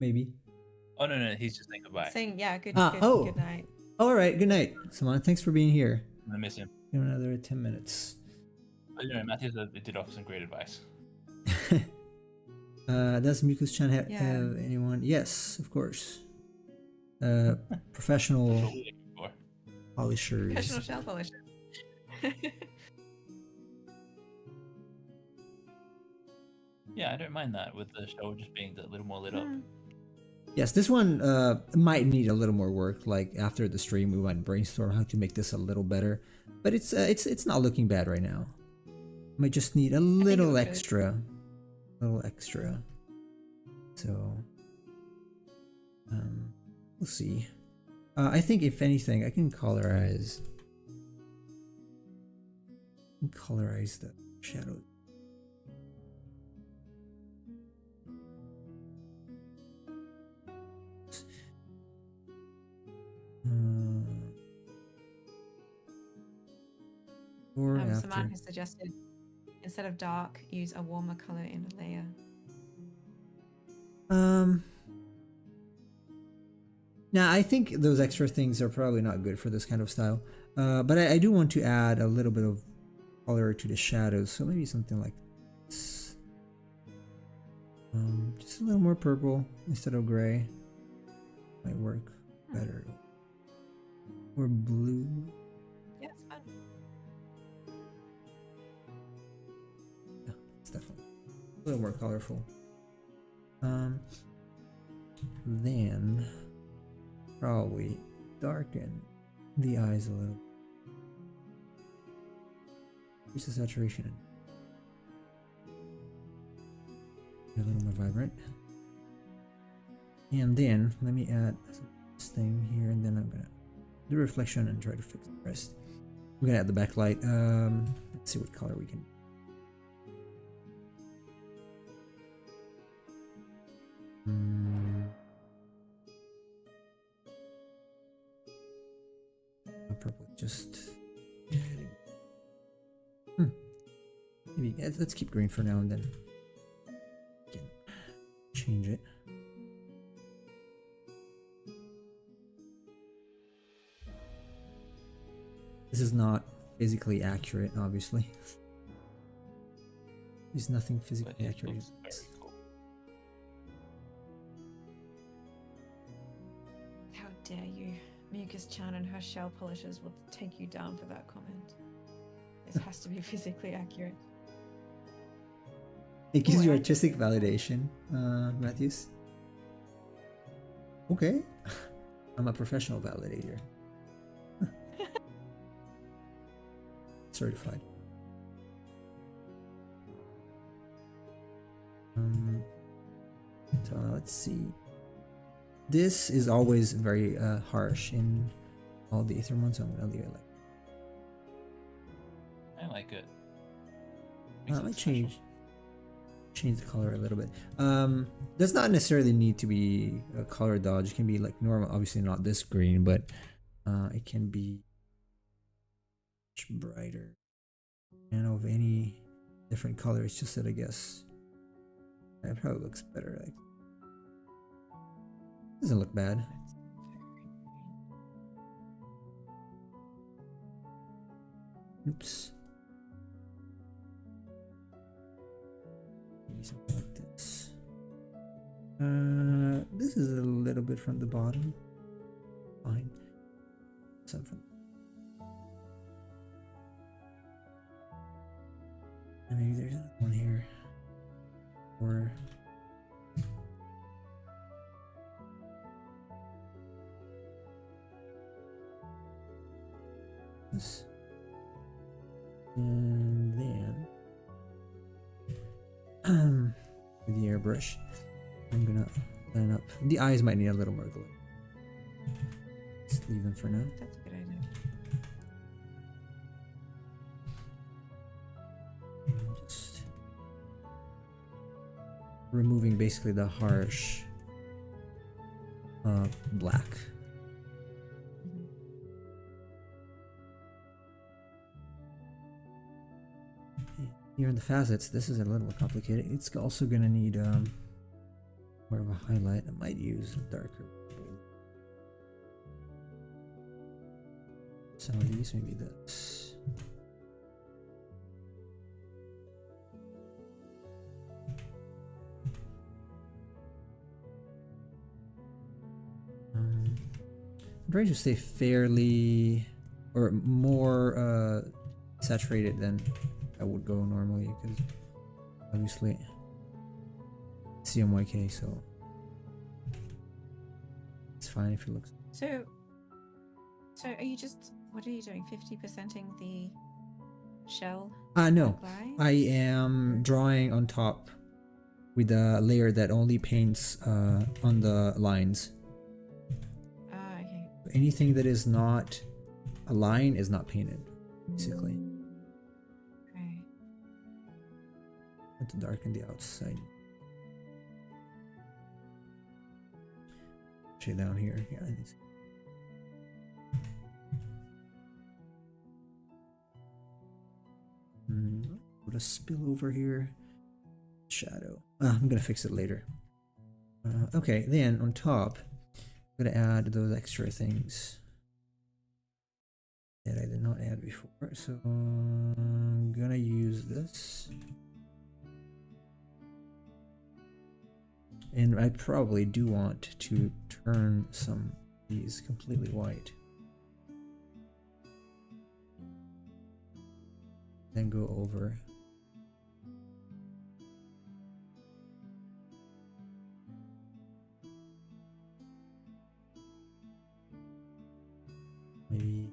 Maybe. Oh no, he's just saying goodbye. Saying yeah, good night. All right, good night, Saman. Thanks for being here. I'm gonna miss him. Give another 10 minutes. But Matthew did offer some great advice. Does Mikus-chan have anyone? Yes, of course. Professional polishers. Professional shell polishers. Yeah, I don't mind that with the shell just being a little more lit up. Yes, this one might need a little more work. Like after the stream, we might brainstorm how to make this a little better. But it's not looking bad right now. Might just need a little extra. So, we'll see. I think if anything, I can colorize the shadows. Or after. Saman has suggested instead of dark, use a warmer color in a layer. Now I think those extra things are probably not good for this kind of style. But I do want to add a little bit of color to the shadows, so maybe something like this. Just a little more purple instead of gray might work better. Or blue. Yeah, it's fun. Yeah, it's definitely a little more colorful. Then probably darken the eyes a little. Increase the saturation. A little more vibrant. And then let me add this thing here, and then I'm gonna do reflection and try to fix the rest. I'm gonna add the backlight. Let's see what color we can. Purple, just maybe let's keep green for now, and then we can change it. This is not physically accurate, obviously. There's nothing physically accurate. Cool. How dare you? Mikus-chan and her shell polishers will take you down for that comment. This has to be physically accurate. It gives you artistic validation, Matthews. Okay. I'm a professional validator. Certified. So let's see. This is always very harsh in all the Aethermon, so I'm gonna leave it like. I like it. I might change the color a little bit. Does not necessarily need to be a color dodge. It can be like normal. Obviously not this green, but it can be much brighter and of any different color. It's just that I guess it probably looks better. Like doesn't look bad. Oops. Maybe something like this. This is a little bit from the bottom. Fine. Some from. And maybe there's one here. Or. This. And then with the airbrush, I'm gonna line up. The eyes might need a little more glue. leave them for now. That's a good idea. Just removing basically the harsh black. Here in the facets, this is a little complicated. It's also gonna need more of a highlight. I might use a darker. Some of these, maybe this. I'm trying to stay fairly or more saturated than I would go normally, because obviously CMYK, so it's fine if it looks. So are you just, what are you doing? 50%ing the shell? No, line? I am drawing on top with a layer that only paints on the lines. Okay. Anything that is not a line is not painted, basically. Okay. To darken the outside. Shade down here. Yeah, I need to. Put a spill over here. Shadow. I'm gonna fix it later. Okay, then on top, I'm gonna add those extra things that I did not add before. So I'm gonna use this. And I probably do want to turn some of these completely white. Then go over. Maybe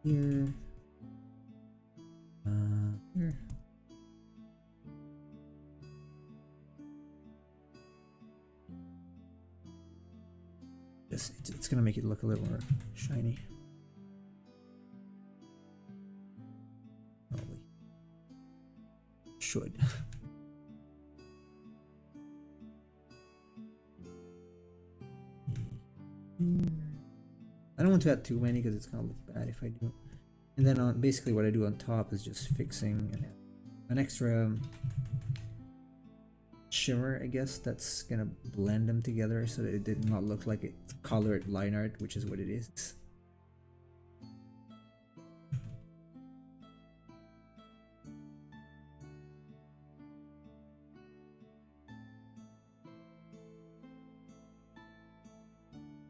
here. Here. It's gonna make it look a little more shiny. Probably. Should. I don't want to add too many because it's gonna look bad if I do. And then on basically what I do on top is just fixing an extra shimmer, I guess, that's gonna blend them together so that it did not look like it's colored line art, which is what it is.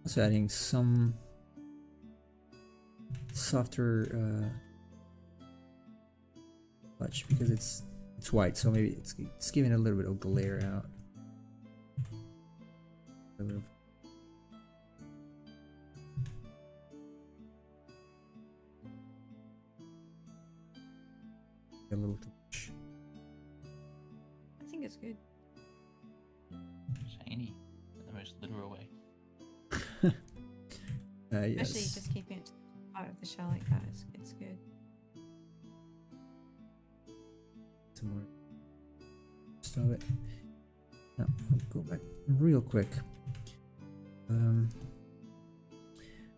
Also adding some softer touch because it's white, so maybe it's giving a little bit of glare out. A little touch. I think it's good. Shiny, in the most literal way. Yes. Actually, just keeping it out of the shell like that it's good. Some more of it. Now I'll go back real quick.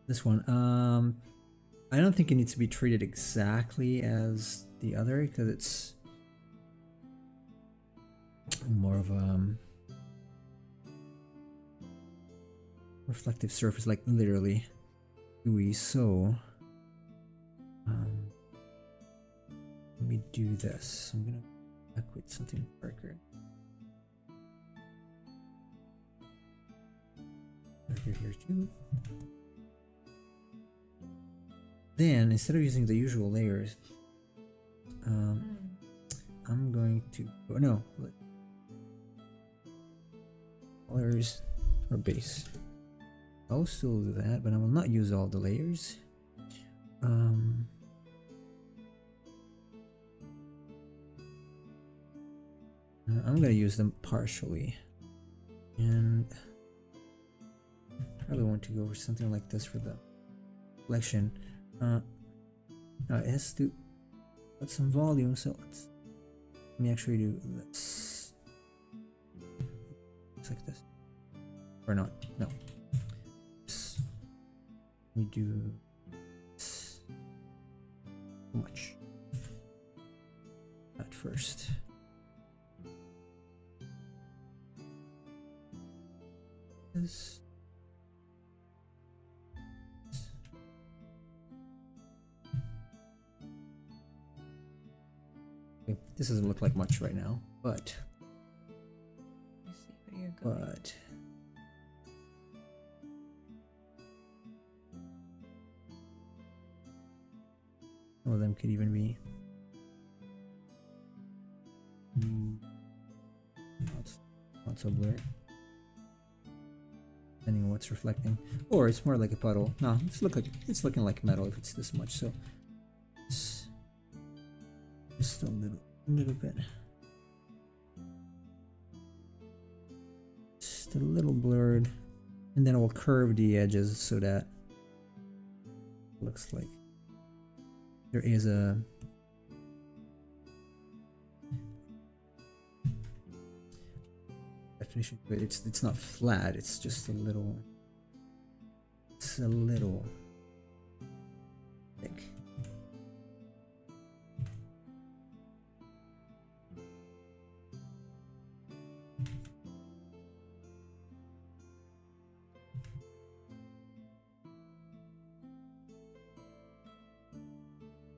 This one. I don't think it needs to be treated exactly as the other because it's more of a reflective surface, like literally gooey. So let me do this. I'm gonna back with something darker. Darker here too. Then instead of using the usual layers, I'm going to colors or base. I'll still do that, but I will not use all the layers. I'm gonna use them partially, and probably want to go for something like this for the reflection. Now it has to put some volume, so let me actually do this. It's like this. Or not. No. We do this. Too much. At first. This. Okay, this doesn't look like much right now, but some of them could even be not so blurry, depending on what's reflecting, or it's more like a puddle. No, it's looking like metal if it's this much. So it's just a little bit, just a little blurred, and then we'll curve the edges so that it looks like there is a definition to it. It's not flat, it's just a little thick.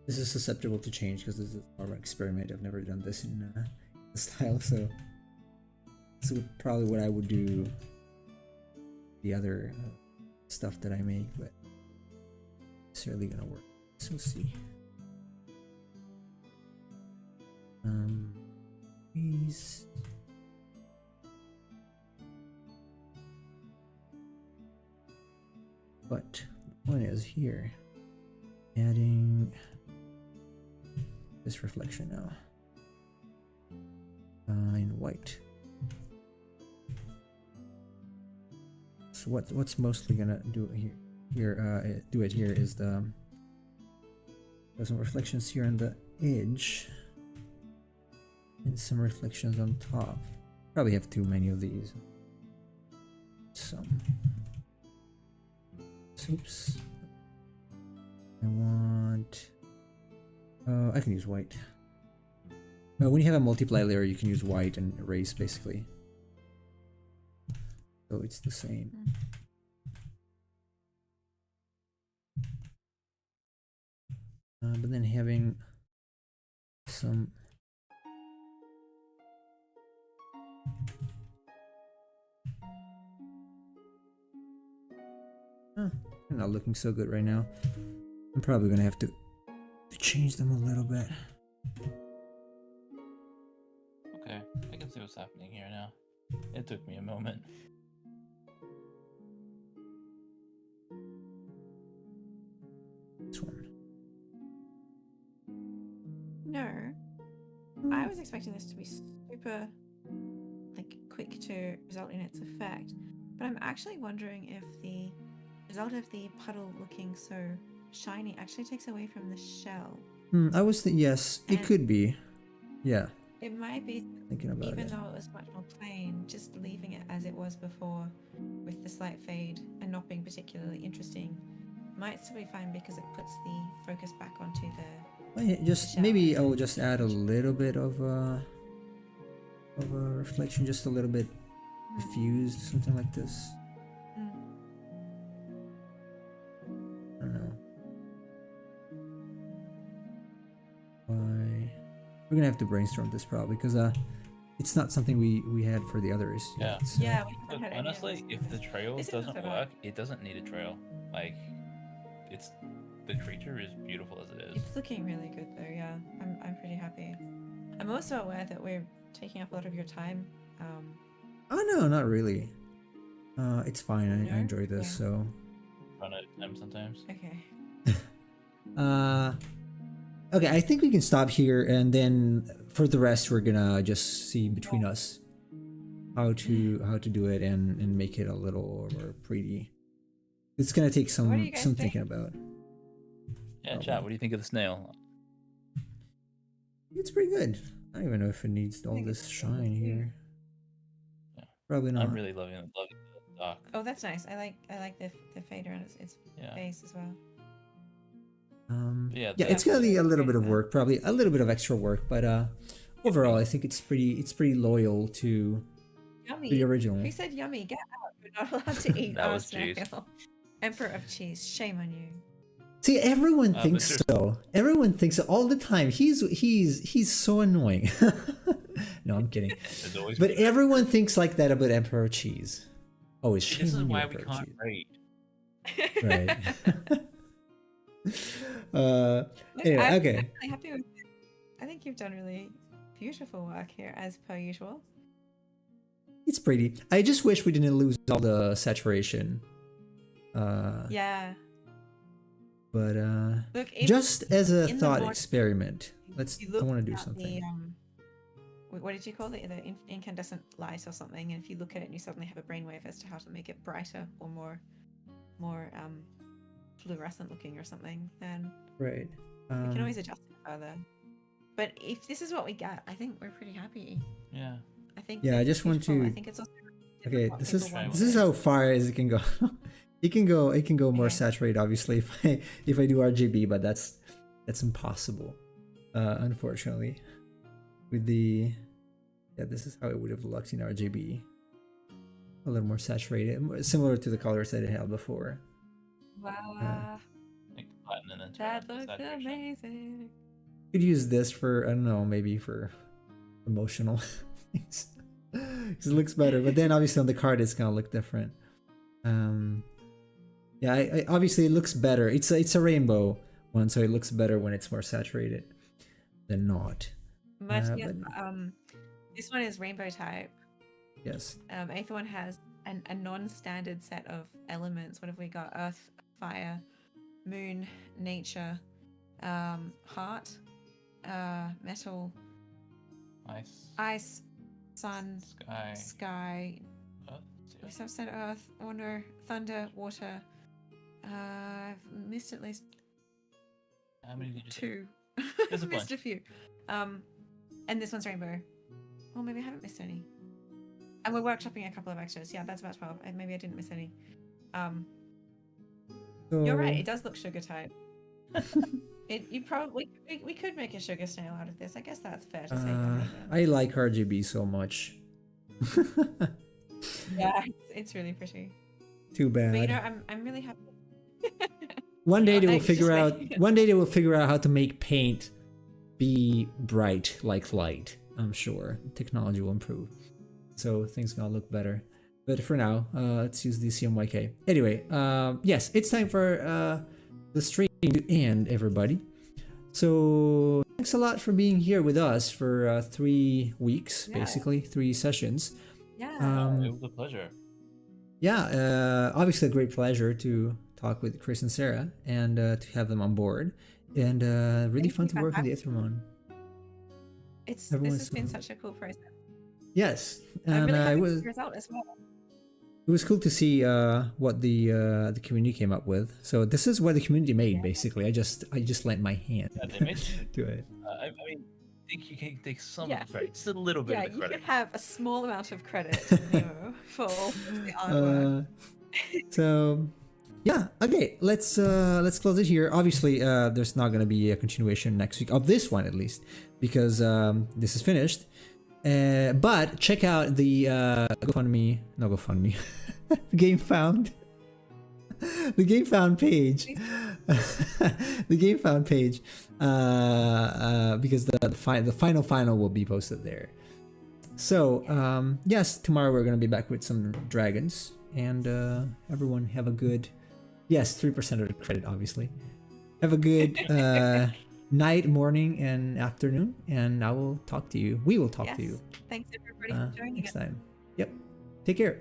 This is susceptible to change because this is our experiment. I've never done this in this style, so this is probably what I would do the other stuff that I make, but it's really gonna work. So we'll see. These. But the point is here, adding this reflection now in white. So what's mostly gonna do it here is there's some reflections here on the edge and some reflections on top. Probably have too many of these. Some. Oops. I want. I can use white. When you have a multiply layer, you can use white and erase basically. So it's the same. But then having some. They're not looking so good right now. I'm probably gonna have to change them a little bit. Okay, I can see what's happening here now. It took me a moment. This one. No, I was expecting this to be super, like, quick to result in its effect, but I'm actually wondering if the result of the puddle looking so shiny actually takes away from the shell. I was yes, it could be. Yeah. It might be, thinking about even it. though it was much more plain, just leaving it as it was before with the slight fade and not being particularly interesting might still be fine because it puts the focus back onto the just maybe I'll just add a little bit of a reflection, just a little bit diffused, something like this. I don't know. Why? We're gonna have to brainstorm this probably because it's not something we had for the others. Yeah. So. Yeah. Look, honestly, if the trail doesn't work, it doesn't need a trail. Like, the creature is beautiful as it is. It's looking really good though. Yeah, I'm pretty happy. I'm also aware that we're taking up a lot of your time. Oh no, not really. It's fine. No? I enjoy this. Yeah. So. Run out of time sometimes. Okay. Okay, I think we can stop here, and then for the rest, we're gonna just see between us how to do it and make it a little more pretty. It's gonna take some thinking about. Yeah, chat. What do you think of the snail? It's pretty good. I don't even know if it needs all this shine here. Yeah. Probably not. I'm really loving the dark. Oh, that's nice. I like the fader on its face as well. Yeah, it's gonna be a little bit of work, probably a little bit of extra work, but overall, I think it's pretty loyal to the original. Who said yummy? Get out! You're not allowed to eat. That was cheese. Emperor of cheese. Shame on you. See, everyone thinks so. Everyone thinks so all the time. He's so annoying. No, I'm kidding. But everyone thinks like that about Emperor of Cheese. Oh, it's shame on you, why Emperor we can't rate. Right. Anyway, I'm okay. really happy with it. I think you've done really beautiful work here, as per usual. It's pretty. I just wish we didn't lose all the saturation. Yeah. But look, just as a thought experiment, I want to do at something. What did you call it? The incandescent light or something. And if you look at it and you suddenly have a brainwave as to how to make it brighter or more fluorescent looking or something, then right. we can always adjust it further. But if this is what we get, I think we're pretty happy. Yeah. I think. Yeah, I just want to. I think it's also okay, this is how far as it can go. It can go more saturated, obviously, if I do RGB, but that's impossible, unfortunately. With the this is how it would have looked in RGB. A little more saturated, similar to the colors that it had before. Wow. That looks amazing. Could use this for, I don't know, maybe for emotional things. Because it looks better, but then obviously on the card it's gonna look different. Yeah, I obviously it looks better. It's a rainbow one, so it looks better when it's more saturated than not. This one is rainbow type. Yes. Aethermon has a non-standard set of elements. What have we got? Earth, fire, moon, nature, heart, metal, ice, sun, sky. We have said earth, honor, thunder, water. I've missed at least how many did you two. There's a missed bunch. a few. And this one's rainbow. Oh, maybe I haven't missed any. And we're workshopping a couple of extras. Yeah, that's about 12. And maybe I didn't miss any. You're right. It does look sugar type. You probably we could make a sugar snail out of this. I guess that's fair to say. I like RGB so much. Yeah, it's really pretty. Too bad. But you know, I'm really happy. One day they will figure out. One day they will figure out how to make paint be bright like light. I'm sure technology will improve, so things gonna look better. But for now, let's use the CMYK. Anyway, yes, it's time for the stream to end, everybody. So thanks a lot for being here with us for 3 weeks, basically 3 sessions. Yeah, it was a pleasure. Yeah, obviously a great pleasure to talk with Chris and Sarah and to have them on board, and really fun to work on the Aethermon. This has been such a cool process. Yes, and I'm really happy with the result as well. It was cool to see what the community came up with. So this is what the community made, basically. I just lent my hand they made to it. I mean, I think you can take some of the credit, just a little bit of the credit. You could have a small amount of credit for the artwork. So yeah, okay, let's close it here. Obviously, there's not gonna be a continuation next week of this one, at least, because this is finished. But check out the GoFundMe, GameFound. The GameFound page. The GameFound page. Because the final will be posted there. So yes, tomorrow we're gonna be back with some dragons, and everyone have a good 3% of the credit, obviously. Have a good night, morning, and afternoon, and I will talk to you. We will talk to you. Thanks everybody for joining next time. Yep. Take care.